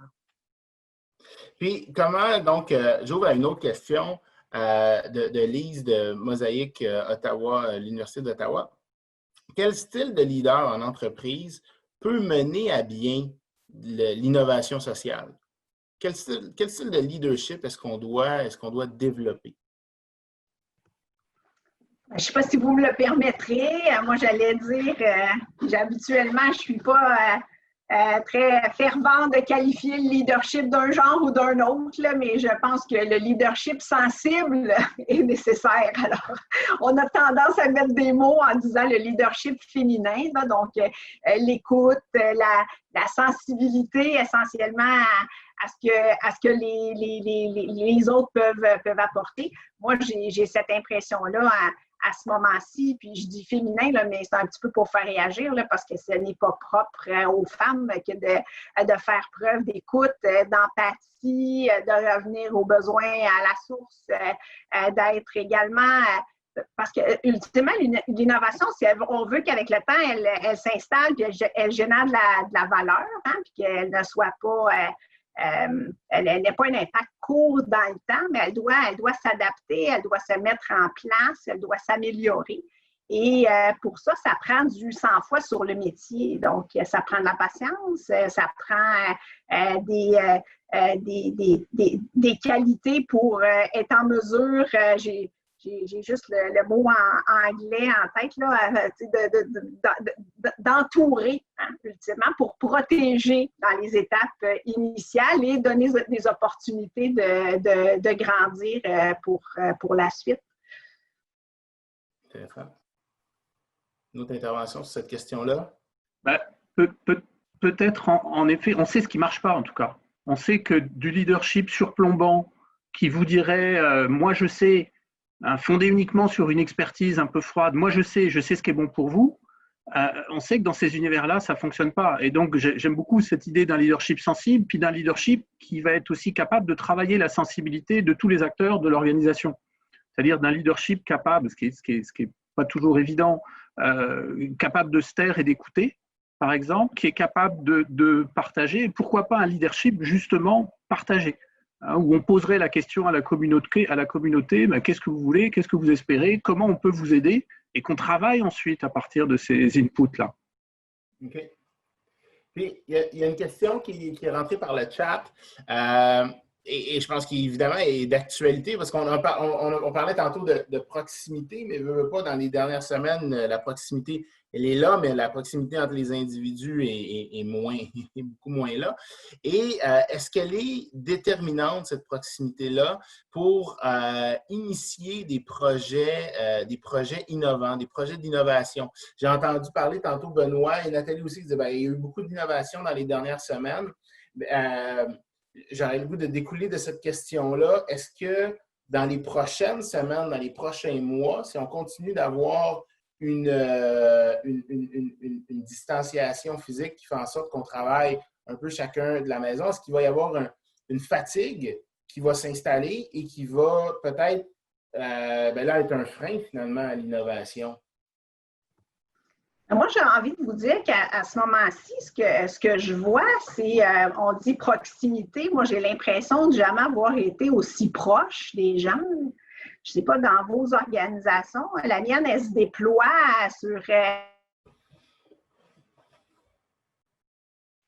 Puis, comment, donc, j'ouvre à une autre question de Lise de Mosaïque Ottawa, l'Université d'Ottawa. Quel style de leader en entreprise peut mener à bien l'innovation sociale? Quel style de leadership est-ce qu'on doit développer? Je ne sais pas si vous me le permettrez. Moi, j'allais dire, habituellement, je ne suis pas très fervente de qualifier le leadership d'un genre ou d'un autre, là, mais je pense que le leadership sensible est nécessaire. Alors, on a tendance à mettre des mots en disant le leadership féminin, là, donc l'écoute, la sensibilité essentiellement à ce que les autres peuvent apporter. Moi, j'ai cette impression-là à ce moment-ci, puis je dis féminin, là, mais c'est un petit peu pour faire réagir, là, parce que ce n'est pas propre aux femmes que de faire preuve d'écoute, d'empathie, de revenir aux besoins à la source, d'être également... parce que, ultimement, l'innovation, on veut qu'avec le temps, elle s'installe, puis elle génère de la valeur, hein, puis qu'elle ne soit pas... elle n'a pas un impact court dans le temps, mais elle doit s'adapter, elle doit se mettre en place, elle doit s'améliorer. Et pour ça, ça prend du sang-froid sur le métier. Donc, ça prend de la patience, ça prend des qualités pour être en mesure. J'ai juste le mot en anglais en tête, là, d'entourer, hein, ultimement, pour protéger dans les étapes initiales et donner des opportunités de grandir pour la suite. Intéressant. Une autre intervention sur cette question-là? Ben, peut-être, en effet, on sait ce qui ne marche pas, en tout cas. On sait que du leadership surplombant qui vous dirait moi, je sais », fondé uniquement sur une expertise un peu froide, moi je sais ce qui est bon pour vous, on sait que dans ces univers-là, ça ne fonctionne pas. Et donc, j'aime beaucoup cette idée d'un leadership sensible, puis d'un leadership qui va être aussi capable de travailler la sensibilité de tous les acteurs de l'organisation. C'est-à-dire d'un leadership capable, ce qui est pas toujours évident, capable de se taire et d'écouter, par exemple, qui est capable de partager, pourquoi pas un leadership justement partagé, où on poserait la question à la communauté, ben, qu'est-ce que vous voulez, qu'est-ce que vous espérez, comment on peut vous aider, et qu'on travaille ensuite à partir de ces inputs-là. OK. Puis, il y a une question qui est rentrée par le chat, et je pense qu'évidemment, elle est d'actualité, parce qu'on parlait tantôt de proximité, mais pas dans les dernières semaines, la proximité, elle est là, mais la proximité entre les individus est beaucoup moins là. Et est-ce qu'elle est déterminante, cette proximité-là, pour initier des projets innovants, des projets d'innovation? J'ai entendu parler tantôt Benoît et Nathalie aussi, qui disaient il y a eu beaucoup d'innovation dans les dernières semaines. J'aurais le goût de découler de cette question-là. Est-ce que dans les prochaines semaines, dans les prochains mois, si on continue d'avoir une distanciation physique qui fait en sorte qu'on travaille un peu chacun de la maison, est-ce qu'il va y avoir une fatigue qui va s'installer et qui va peut-être là être un frein finalement à l'innovation? Moi, j'ai envie de vous dire qu'à ce moment-ci, ce que je vois, c'est, on dit proximité. Moi, j'ai l'impression de jamais avoir été aussi proche des gens. Je ne sais pas, dans vos organisations, la mienne, elle se déploie sur...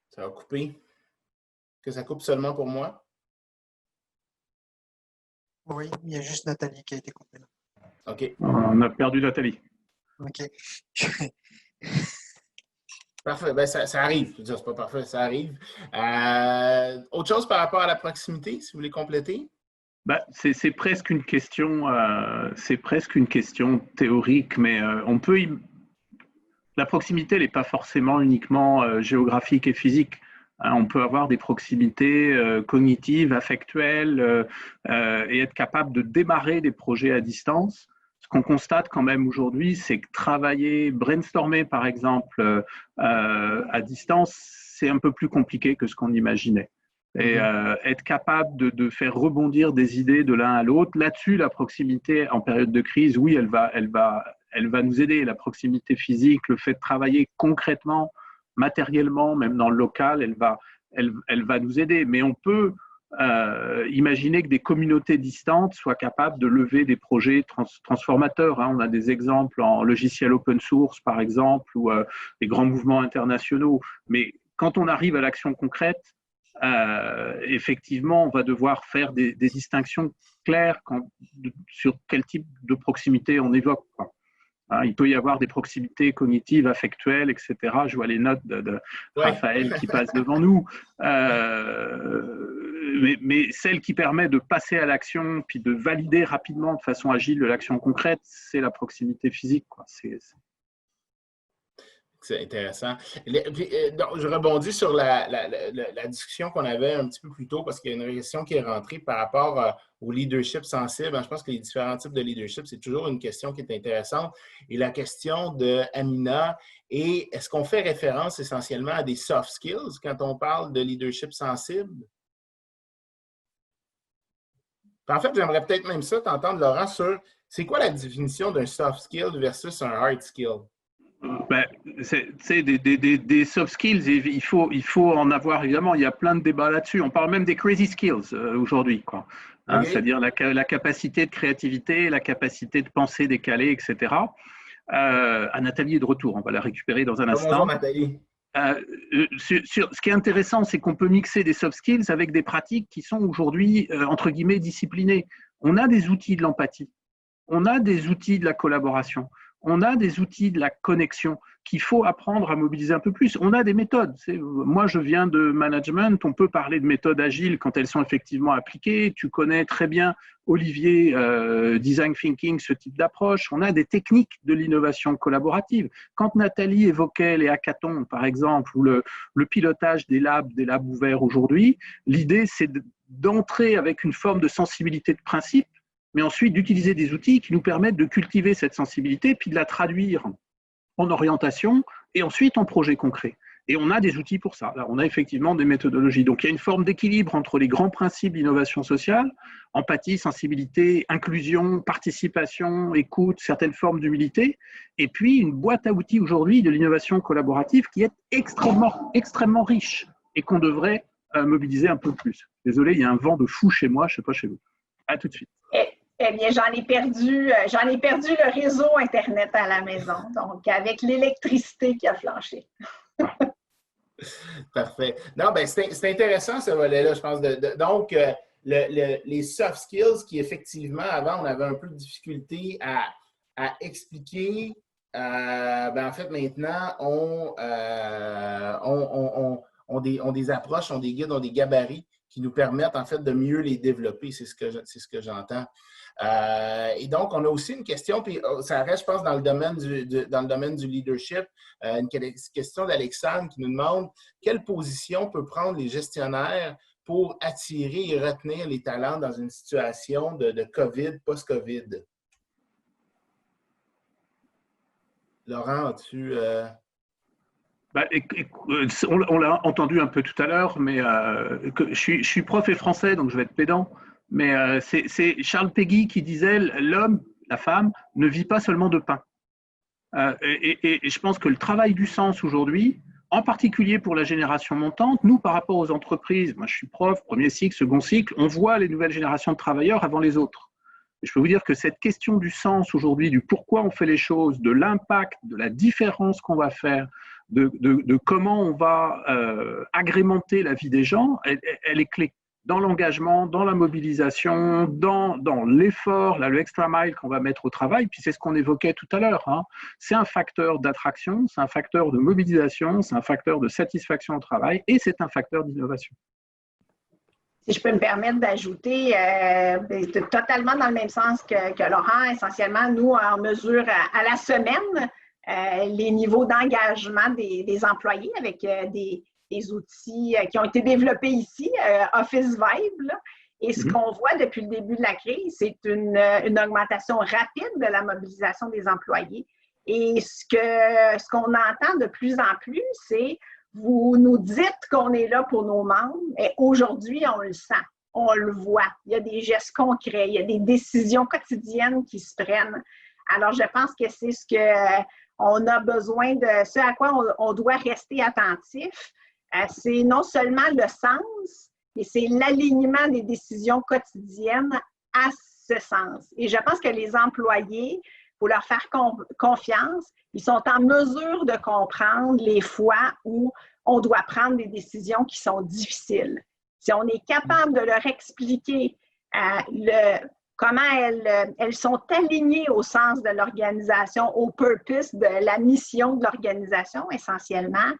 Ça va couper. Est-ce que ça coupe seulement pour moi? Oui, il y a juste Nathalie qui a été coupée. OK. On a perdu Nathalie. OK. Parfait. Ben, ça arrive. Je veux dire, c'est pas parfait, ça arrive. Autre chose par rapport à la proximité, si vous voulez compléter? Ben, c'est presque une question, théorique, mais on peut. La proximité, elle n'est pas forcément uniquement géographique et physique. On peut avoir des proximités cognitives, affectuelles, et être capable de démarrer des projets à distance. Ce qu'on constate quand même aujourd'hui, c'est que travailler, brainstormer par exemple à distance, c'est un peu plus compliqué que ce qu'on imaginait. Et être capable de faire rebondir des idées de l'un à l'autre. Là-dessus, la proximité en période de crise, oui, elle va nous aider. La proximité physique, le fait de travailler concrètement, matériellement, même dans le local, elle va nous aider. Mais on peut imaginer que des communautés distantes soient capables de lever des projets transformateurs. On a des exemples en logiciel open source, par exemple, ou des grands mouvements internationaux. Mais quand on arrive à l'action concrète, effectivement, on va devoir faire des distinctions claires sur quel type de proximité on évoque, quoi. Il peut y avoir des proximités cognitives, affectuelles, etc. Je vois les notes de Raphaël qui passent devant nous. Mais celle qui permet de passer à l'action, puis de valider rapidement de façon agile de l'action concrète, c'est la proximité physique, quoi. C'est intéressant. Donc, je rebondis sur la discussion qu'on avait un petit peu plus tôt parce qu'il y a une question qui est rentrée par rapport au leadership sensible. Je pense que les différents types de leadership, c'est toujours une question qui est intéressante. Et la question de Amina est, est-ce qu'on fait référence essentiellement à des soft skills quand on parle de leadership sensible? En fait, j'aimerais peut-être même ça t'entendre, Laurent, sur c'est quoi la définition d'un soft skill versus un hard skill? Des soft skills, il faut en avoir évidemment. Il y a plein de débats là-dessus. On parle même des crazy skills aujourd'hui, quoi. Okay. C'est-à-dire la capacité de créativité, la capacité de penser décalée, etc. Nathalie est de retour. On va la récupérer dans un instant. Bonjour Nathalie. Ce qui est intéressant, c'est qu'on peut mixer des soft skills avec des pratiques qui sont aujourd'hui entre guillemets disciplinées. On a des outils de l'empathie, on a des outils de la collaboration. On a des outils de la connexion qu'il faut apprendre à mobiliser un peu plus. On a des méthodes. Moi, je viens de management. On peut parler de méthodes agiles quand elles sont effectivement appliquées. Tu connais très bien, Olivier, design thinking, ce type d'approche. On a des techniques de l'innovation collaborative. Quand Nathalie évoquait les hackathons, par exemple, ou le pilotage des labs ouverts aujourd'hui, l'idée, c'est d'entrer avec une forme de sensibilité de principe, mais ensuite d'utiliser des outils qui nous permettent de cultiver cette sensibilité, puis de la traduire en orientation et ensuite en projet concret. Et on a des outils pour ça. Là, on a effectivement des méthodologies. Donc, il y a une forme d'équilibre entre les grands principes d'innovation sociale, empathie, sensibilité, inclusion, participation, écoute, certaines formes d'humilité, et puis une boîte à outils aujourd'hui de l'innovation collaborative qui est extrêmement riche et qu'on devrait mobiliser un peu plus. Désolé, il y a un vent de fou chez moi, je ne sais pas chez vous. À tout de suite. Eh bien, j'en ai perdu le réseau Internet à la maison, donc avec l'électricité qui a flanché. Parfait. Non, ben c'est intéressant ce volet-là, je pense. Donc, les soft skills qui, effectivement, avant, on avait un peu de difficulté à expliquer, en fait, maintenant, ont des approches, ont des guides, ont des gabarits qui nous permettent, en fait, de mieux les développer. C'est ce que j'entends. Et donc, on a aussi une question, puis ça reste, je pense, dans le domaine du leadership, une question d'Alexandre qui nous demande quelle position peut prendre les gestionnaires pour attirer et retenir les talents dans une situation de COVID, post-COVID? Laurent, as-tu... on l'a entendu un peu tout à l'heure, mais je suis prof et français, donc je vais être pédant. Mais c'est Charles Péguy qui disait « L'homme, la femme, ne vit pas seulement de pain ». Et je pense que le travail du sens aujourd'hui, en particulier pour la génération montante, nous, par rapport aux entreprises, moi je suis prof, premier cycle, second cycle, on voit les nouvelles générations de travailleurs avant les autres. Et je peux vous dire que cette question du sens aujourd'hui, du pourquoi on fait les choses, de l'impact, de la différence qu'on va faire, de comment on va agrémenter la vie des gens, elle est clé. Dans l'engagement, dans la mobilisation, dans l'effort, le extra mile qu'on va mettre au travail, puis c'est ce qu'on évoquait tout à l'heure. C'est un facteur d'attraction, c'est un facteur de mobilisation, c'est un facteur de satisfaction au travail et c'est un facteur d'innovation. Si je peux me permettre d'ajouter, totalement dans le même sens que Laurent, essentiellement, nous, on mesure à la semaine les niveaux d'engagement des employés avec des outils qui ont été développés ici, Office Vibe, là, Et ce qu'on voit depuis le début de la crise, c'est une augmentation rapide de la mobilisation des employés. Et ce qu'on entend de plus en plus, c'est vous nous dites qu'on est là pour nos membres, et aujourd'hui, on le sent, on le voit. Il y a des gestes concrets, il y a des décisions quotidiennes qui se prennent. Alors, je pense que c'est ce qu'on a besoin de, ce à quoi on doit rester attentif. C'est non seulement le sens, mais c'est l'alignement des décisions quotidiennes à ce sens. Et je pense que les employés, pour leur faire confiance, ils sont en mesure de comprendre les fois où on doit prendre des décisions qui sont difficiles. Si on est capable de leur expliquer comment elles sont alignées au sens de l'organisation, au purpose de la mission de l'organisation essentiellement,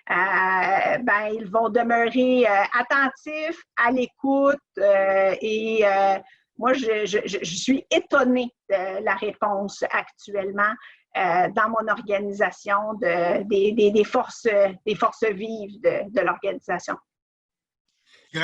ils vont demeurer attentifs, à l'écoute moi, je suis étonnée de la réponse actuellement dans mon organisation des forces vives de l'organisation.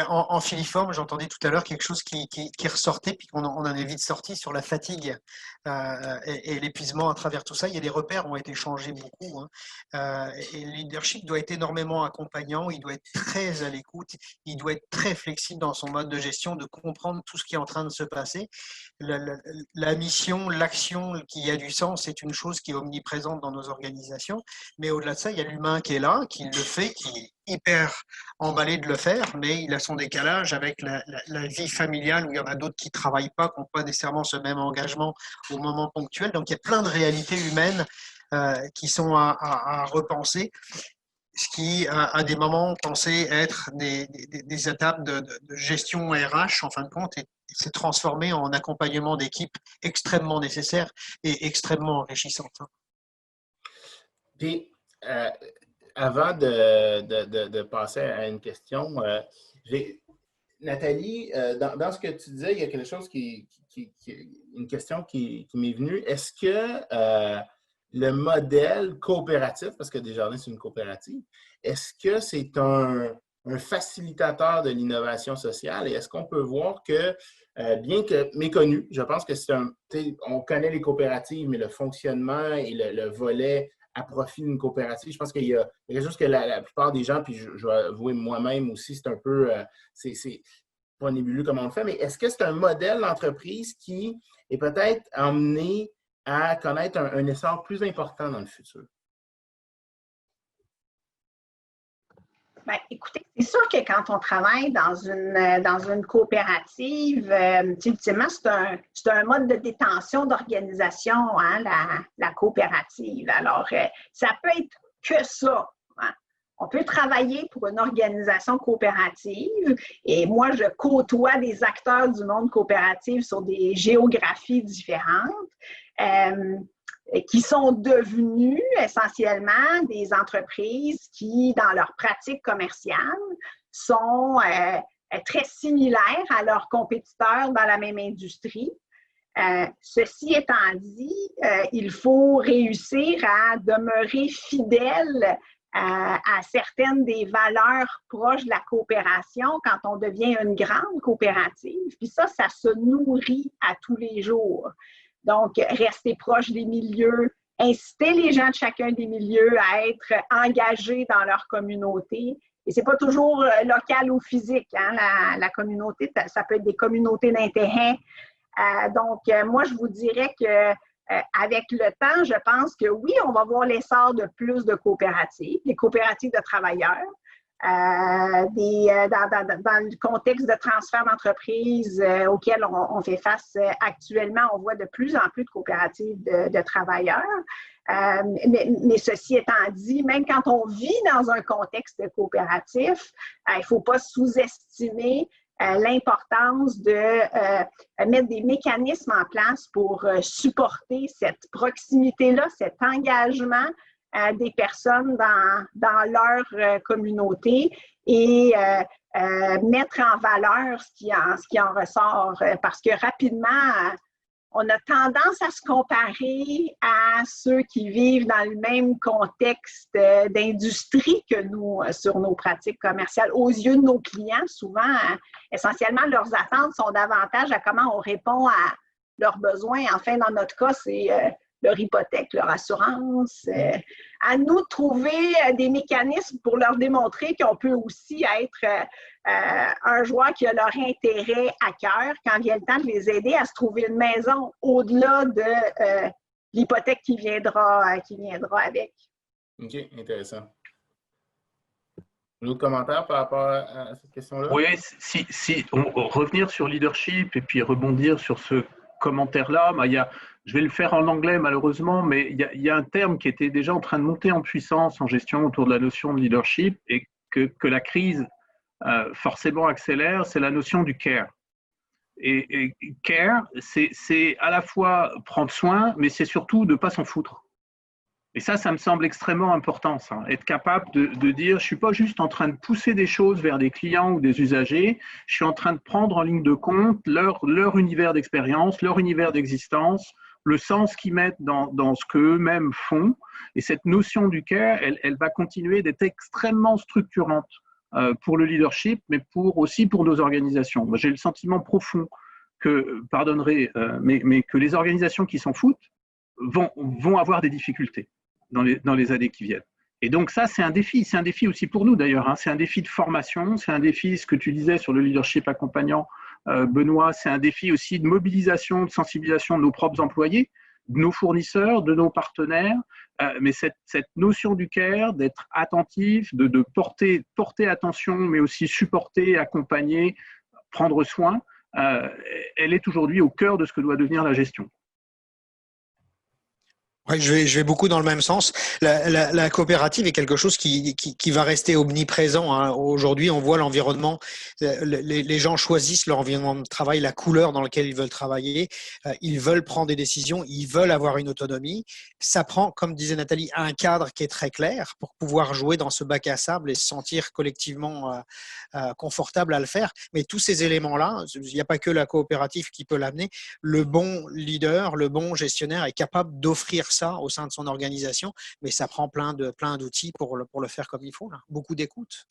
En filiforme, j'entendais tout à l'heure quelque chose qui ressortait, puis qu'on en est vite sorti sur la fatigue et l'épuisement à travers tout ça. Il y a des repères ont été changés beaucoup. Et le leadership doit être énormément accompagnant, il doit être très à l'écoute, il doit être très flexible dans son mode de gestion, de comprendre tout ce qui est en train de se passer. La mission, l'action qui a du sens, c'est une chose qui est omniprésente dans nos organisations. Mais au-delà de ça, il y a l'humain qui est là, qui le fait, qui est hyper emballé de le faire, mais il a son décalage avec la vie familiale où il y en a d'autres qui ne travaillent pas, qui n'ont pas nécessairement ce même engagement au moment ponctuel. Donc, il y a plein de réalités humaines qui sont à repenser, ce qui, à des moments, pensait être des étapes de gestion RH, en fin de compte, et s'est transformé en accompagnement d'équipe extrêmement nécessaire et extrêmement enrichissante. Puis, avant de passer à une question, Nathalie, dans ce que tu disais, il y a quelque chose une question qui m'est venue. Est-ce que le modèle coopératif, parce que Desjardins, c'est une coopérative, est-ce que c'est un facilitateur de l'innovation sociale? Et est-ce qu'on peut voir que, bien que méconnu, je pense que on connaît les coopératives, mais le fonctionnement et le volet à profit d'une coopérative. Je pense qu'il y a quelque chose que la plupart des gens, puis je vais avouer moi-même aussi, c'est un peu, c'est pas nébuleux comme on le fait, mais est-ce que c'est un modèle d'entreprise qui est peut-être amené à connaître un essor plus important dans le futur? Bien, écoutez, c'est sûr que quand on travaille dans une coopérative, ultimement, c'est un mode de détention d'organisation, hein, la coopérative. Alors, ça peut être que ça. Hein. On peut travailler pour une organisation coopérative et moi, je côtoie des acteurs du monde coopératif sur des géographies différentes. Qui sont devenus essentiellement des entreprises qui, dans leur pratique commerciale, sont très similaires à leurs compétiteurs dans la même industrie. Ceci étant dit, il faut réussir à demeurer fidèle à certaines des valeurs proches de la coopération quand on devient une grande coopérative. Puis ça se nourrit à tous les jours. Donc, rester proche des milieux, inciter les gens de chacun des milieux à être engagés dans leur communauté. Et ce n'est pas toujours local ou physique. Hein? La communauté, ça peut être des communautés d'intérêt. Moi, je vous dirais qu'avec le temps, je pense que oui, on va voir l'essor de plus de coopératives, des coopératives de travailleurs. Dans le contexte de transfert d'entreprise auquel on fait face actuellement, on voit de plus en plus de coopératives de travailleurs. Mais ceci étant dit, même quand on vit dans un contexte coopératif, il ne faut pas sous-estimer l'importance de mettre des mécanismes en place pour supporter cette proximité-là, cet engagement des personnes dans leur communauté et mettre en valeur ce qui en ressort. Parce que rapidement, on a tendance à se comparer à ceux qui vivent dans le même contexte d'industrie que nous sur nos pratiques commerciales. Aux yeux de nos clients, souvent, essentiellement, leurs attentes sont davantage à comment on répond à leurs besoins. Enfin, dans notre cas, c'est leur hypothèque, leur assurance. À nous de trouver des mécanismes pour leur démontrer qu'on peut aussi être un joueur qui a leur intérêt à cœur quand vient le temps de les aider à se trouver une maison au-delà de l'hypothèque qui viendra avec. OK, intéressant. Un autre commentaire par rapport à cette question-là? Oui, si revenir sur leadership et puis rebondir sur ce commentaire-là, je vais le faire en anglais malheureusement, mais il y a un terme qui était déjà en train de monter en puissance en gestion autour de la notion de leadership et que la crise forcément accélère, c'est la notion du care. Et care, c'est à la fois prendre soin, mais c'est surtout de ne pas s'en foutre. Et ça me semble extrêmement important, ça. Être capable de dire, je ne suis pas juste en train de pousser des choses vers des clients ou des usagers, je suis en train de prendre en ligne de compte leur univers d'expérience, leur univers d'existence, le sens qu'ils mettent dans ce qu'eux-mêmes font. Et cette notion du care, elle va continuer d'être extrêmement structurante pour le leadership, mais aussi pour nos organisations. J'ai le sentiment profond que, mais que les organisations qui s'en foutent vont avoir des difficultés dans les années qui viennent. Et donc ça, c'est un défi aussi pour nous d'ailleurs, hein. C'est un défi de formation, c'est un défi, ce que tu disais sur le leadership accompagnant, Benoît, c'est un défi aussi de mobilisation, de sensibilisation de nos propres employés, de nos fournisseurs, de nos partenaires, mais cette notion du care, d'être attentif, de porter attention, mais aussi supporter, accompagner, prendre soin, elle est aujourd'hui au cœur de ce que doit devenir la gestion. Ouais, je vais beaucoup dans le même sens. La coopérative est quelque chose qui va rester omniprésent, hein. Aujourd'hui, on voit l'environnement, les gens choisissent leur environnement de travail, la couleur dans laquelle ils veulent travailler, ils veulent prendre des décisions, ils veulent avoir une autonomie. Ça prend, comme disait Nathalie, un cadre qui est très clair pour pouvoir jouer dans ce bac à sable et se sentir collectivement confortable à le faire. Mais tous ces éléments-là, il n'y a pas que la coopérative qui peut l'amener. Le bon leader, le bon gestionnaire est capable d'offrir ça au sein de son organisation, mais ça prend plein d'outils pour le faire comme il faut, là. Beaucoup d'écoute.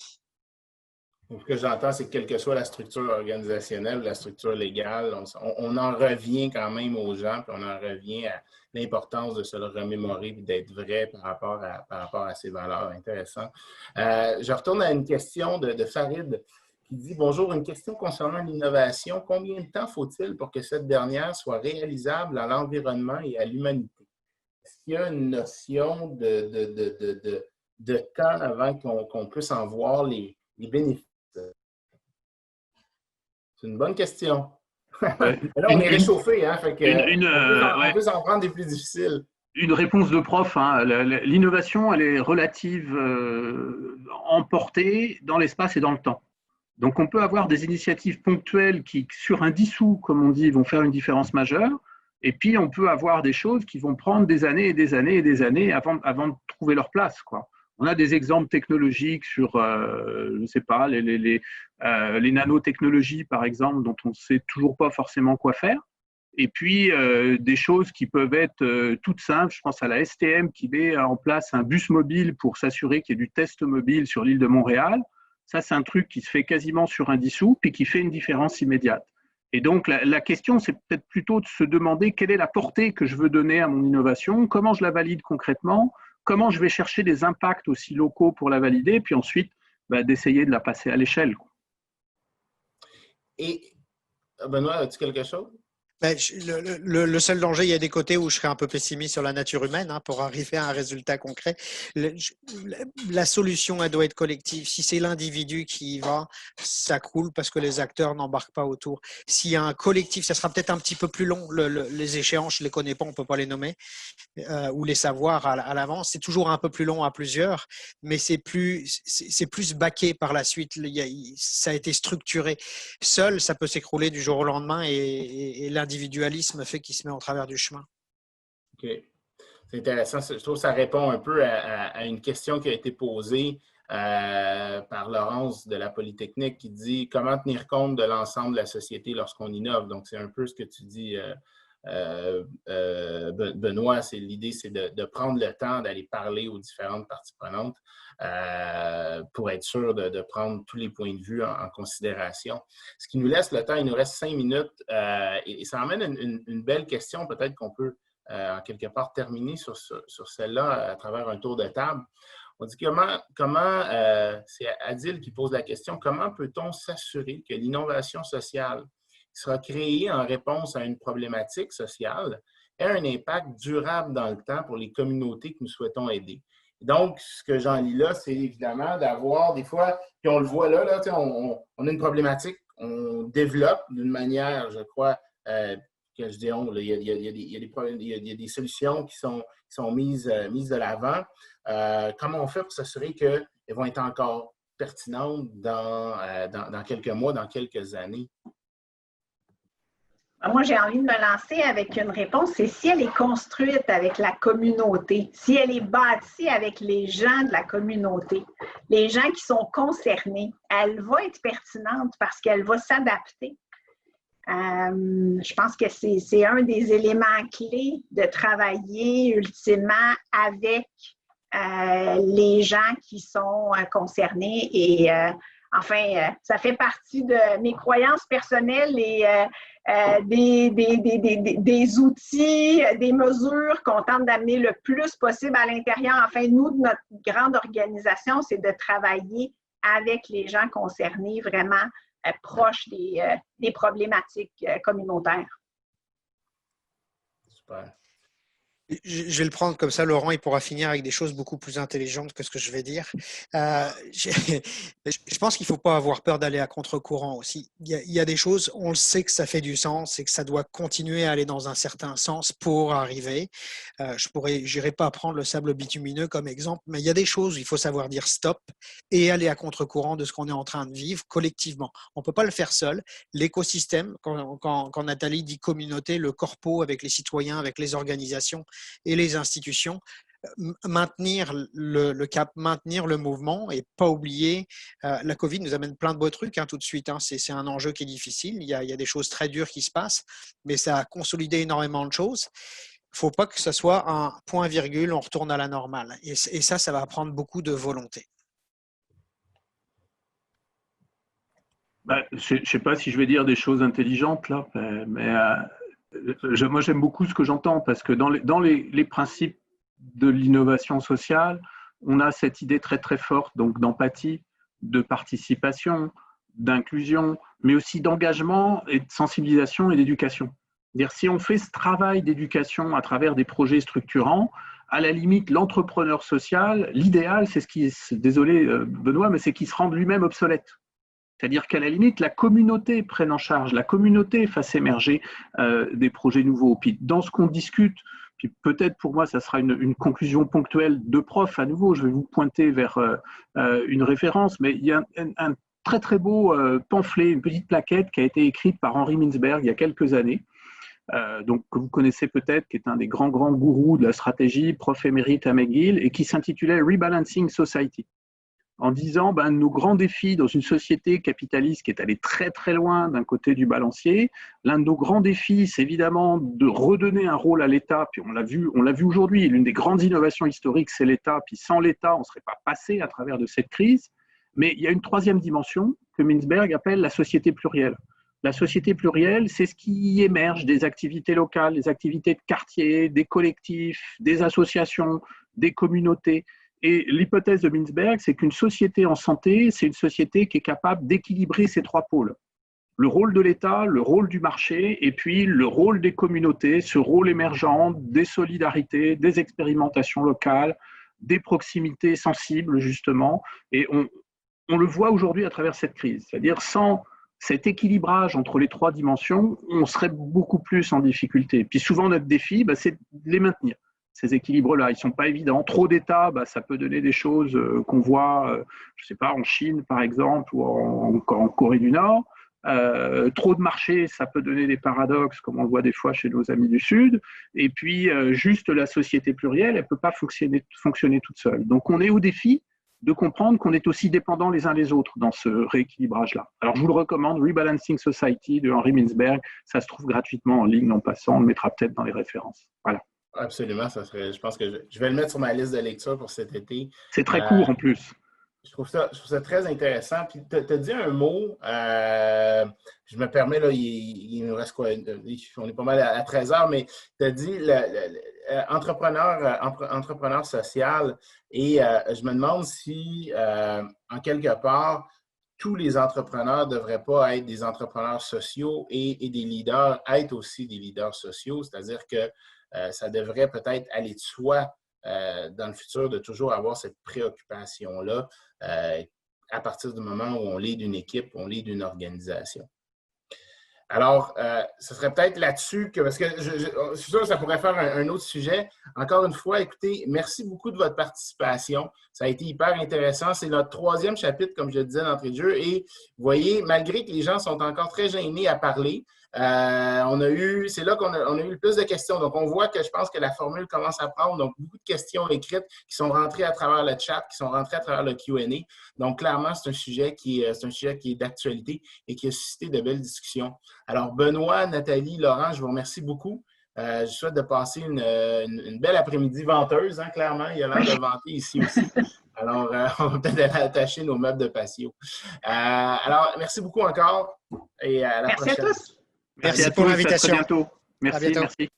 Ce que j'entends, c'est que quelle que soit la structure organisationnelle, la structure légale, on en revient quand même aux gens, puis on en revient à l'importance de se le remémorer et d'être vrai par rapport à ces valeurs. Intéressant. Je retourne à une question de Farid qui dit « Bonjour, une question concernant l'innovation. Combien de temps faut-il pour que cette dernière soit réalisable à l'environnement et à l'humanité? Est-ce qu'il y a une notion de temps avant qu'on puisse en voir les bénéfices? » C'est une bonne question. Là, on est réchauffé, hein? Fait que, on peut en prendre des plus difficiles. Une réponse de prof, hein. L'innovation, elle est relative en portée dans l'espace et dans le temps. Donc, on peut avoir des initiatives ponctuelles qui, sur un dissous, comme on dit, vont faire une différence majeure. Et puis, on peut avoir des choses qui vont prendre des années et des années et des années avant de trouver leur place, quoi. On a des exemples technologiques sur, je ne sais pas, les nanotechnologies, par exemple, dont on ne sait toujours pas forcément quoi faire. Et puis, des choses qui peuvent être toutes simples. Je pense à la STM qui met en place un bus mobile pour s'assurer qu'il y ait du test mobile sur l'île de Montréal. Ça, c'est un truc qui se fait quasiment sur un dissous, puis qui fait une différence immédiate. Et donc, la question, c'est peut-être plutôt de se demander quelle est la portée que je veux donner à mon innovation, comment je la valide concrètement, comment je vais chercher des impacts aussi locaux pour la valider, puis ensuite, d'essayer de la passer à l'échelle. Et, Benoît, as-tu quelque chose? Le seul danger, il y a des côtés où je serais un peu pessimiste sur la nature humaine, hein, pour arriver à un résultat concret. La solution, elle doit être collective. Si c'est l'individu qui y va, ça coule parce que les acteurs n'embarquent pas autour. S'il y a un collectif, ça sera peut-être un petit peu plus long. Les échéances, je ne les connais pas, on ne peut pas les nommer, ou les savoir à l'avance. C'est toujours un peu plus long à plusieurs, mais c'est plus baqué par la suite. Ça a été structuré. Seul, ça peut s'écrouler du jour au lendemain et l'individualisme fait qu'il se met en travers du chemin. OK. C'est intéressant. Je trouve que ça répond un peu à une question qui a été posée par Laurence de la Polytechnique qui dit « Comment tenir compte de l'ensemble de la société lorsqu'on innove? » Donc, c'est un peu ce que tu dis, Benoît, l'idée, c'est de prendre le temps d'aller parler aux différentes parties prenantes pour être sûr de prendre tous les points de vue en considération. Ce qui nous laisse le temps, il nous reste 5 minutes et ça amène une belle question, peut-être qu'on peut en quelque part terminer sur celle-là à travers un tour de table. On dit comment c'est Adil qui pose la question, comment peut-on s'assurer que l'innovation sociale qui sera créée en réponse à une problématique sociale ait un impact durable dans le temps pour les communautés que nous souhaitons aider? Donc, ce que j'en lis là, c'est évidemment d'avoir des fois, puis on le voit là on a une problématique, on développe d'une manière, je crois, que je dis il y a des solutions qui sont mises de l'avant. Comment on fait pour s'assurer qu'elles vont être encore pertinentes dans quelques mois, dans quelques années? Moi, j'ai envie de me lancer avec une réponse, c'est si elle est construite avec la communauté, si elle est bâtie avec les gens de la communauté, les gens qui sont concernés, elle va être pertinente parce qu'elle va s'adapter. Je pense que c'est un des éléments clés de travailler ultimement avec les gens qui sont concernés et enfin, ça fait partie de mes croyances personnelles et des outils, des mesures qu'on tente d'amener le plus possible à l'intérieur. Enfin, nous, de notre grande organisation, c'est de travailler avec les gens concernés, vraiment proches des problématiques communautaires. Super. Je vais le prendre comme ça, Laurent, il pourra finir avec des choses beaucoup plus intelligentes que ce que je vais dire. Je pense qu'il ne faut pas avoir peur d'aller à contre-courant aussi. Il y a des choses, on le sait que ça fait du sens et que ça doit continuer à aller dans un certain sens pour arriver. Je n'irai pas prendre le sable bitumineux comme exemple, mais il y a des choses où il faut savoir dire stop et aller à contre-courant de ce qu'on est en train de vivre collectivement. On ne peut pas le faire seul. L'écosystème, quand Nathalie dit communauté, le corpo avec les citoyens, avec les organisations, et les institutions, maintenir le cap, maintenir le mouvement et pas oublier, la Covid nous amène plein de beaux trucs tout de suite, c'est un enjeu qui est difficile, il y a des choses très dures qui se passent, mais ça a consolidé énormément de choses. Il ne faut pas que ce soit un point virgule, on retourne à la normale et ça va prendre beaucoup de volonté. Je ne sais pas si je vais dire des choses intelligentes là, mais moi, j'aime beaucoup ce que j'entends parce que dans les principes de l'innovation sociale, on a cette idée très, très forte donc d'empathie, de participation, d'inclusion, mais aussi d'engagement et de sensibilisation et d'éducation. C'est-à-dire, si on fait ce travail d'éducation à travers des projets structurants, à la limite, l'entrepreneur social, l'idéal, c'est désolé Benoît, mais c'est qu'il se rende lui-même obsolète. C'est-à-dire qu'à la limite, la communauté prenne en charge, la communauté fasse émerger des projets nouveaux. Puis dans ce qu'on discute, puis peut-être pour moi, ça sera une conclusion ponctuelle de prof. À nouveau, je vais vous pointer vers une référence, mais il y a un très très beau pamphlet, une petite plaquette qui a été écrite par Henri Mintzberg il y a quelques années, donc que vous connaissez peut-être, qui est un des grands gourous de la stratégie, prof émérite à McGill, et qui s'intitulait Rebalancing Society, en disant nos grands défis dans une société capitaliste qui est allée très très loin d'un côté du balancier, l'un de nos grands défis, c'est évidemment de redonner un rôle à l'État, puis on l'a vu aujourd'hui, l'une des grandes innovations historiques, c'est l'État, puis sans l'État, on ne serait pas passé à travers de cette crise, mais il y a une troisième dimension que Mintzberg appelle la société plurielle. La société plurielle, c'est ce qui émerge des activités locales, des activités de quartier, des collectifs, des associations, des communautés. Et l'hypothèse de Mintzberg, c'est qu'une société en santé, c'est une société qui est capable d'équilibrer ces trois pôles. Le rôle de l'État, le rôle du marché, et puis le rôle des communautés, ce rôle émergent des solidarités, des expérimentations locales, des proximités sensibles, justement. Et on le voit aujourd'hui à travers cette crise. C'est-à-dire, sans cet équilibrage entre les trois dimensions, on serait beaucoup plus en difficulté. Puis souvent, notre défi, c'est de les maintenir. Ces équilibres-là, ils ne sont pas évidents. Trop d'États, ça peut donner des choses qu'on voit, je ne sais pas, en Chine, par exemple, ou en Corée du Nord. Trop de marchés, ça peut donner des paradoxes, comme on le voit des fois chez nos amis du Sud. Et puis, juste la société plurielle, elle ne peut pas fonctionner toute seule. Donc, on est au défi de comprendre qu'on est aussi dépendants les uns des autres dans ce rééquilibrage-là. Alors, je vous le recommande, Rebalancing Society de Henry Mintzberg, ça se trouve gratuitement en ligne en passant, on le mettra peut-être dans les références. Voilà. Absolument, je pense que je vais le mettre sur ma liste de lecture pour cet été. C'est très court en plus. Je trouve ça très intéressant. Puis, tu as dit un mot, je me permets, là, il nous reste quoi? On est pas mal à 13 heures, mais tu as dit entrepreneur social. Et je me demande si, en quelque part, tous les entrepreneurs ne devraient pas être des entrepreneurs sociaux et des leaders être aussi des leaders sociaux. C'est-à-dire que ça devrait peut-être aller de soi dans le futur de toujours avoir cette préoccupation-là à partir du moment où on lead une équipe, on lead une organisation. Alors, ce serait peut-être là-dessus que, parce que je suis sûr que ça pourrait faire un autre sujet. Encore une fois, écoutez, merci beaucoup de votre participation. Ça a été hyper intéressant. C'est notre 3e chapitre, comme je le disais d'entrée de jeu. Et vous voyez, malgré que les gens sont encore très gênés à parler, c'est là qu'on a eu le plus de questions. Donc, on voit que je pense que la formule commence à prendre. Donc, beaucoup de questions écrites qui sont rentrées à travers le chat, qui sont rentrées à travers le Q&A. Donc, clairement, c'est un sujet qui est d'actualité et qui a suscité de belles discussions. Alors, Benoît, Nathalie, Laurent, je vous remercie beaucoup. Je souhaite de passer une belle après-midi venteuse, hein, clairement. Il y a l'air de venter ici aussi. Alors, on va peut-être aller attacher nos meubles de patio. Alors, merci beaucoup encore et à la prochaine. Merci à tous. Merci pour l'invitation. À très bientôt. Merci, merci.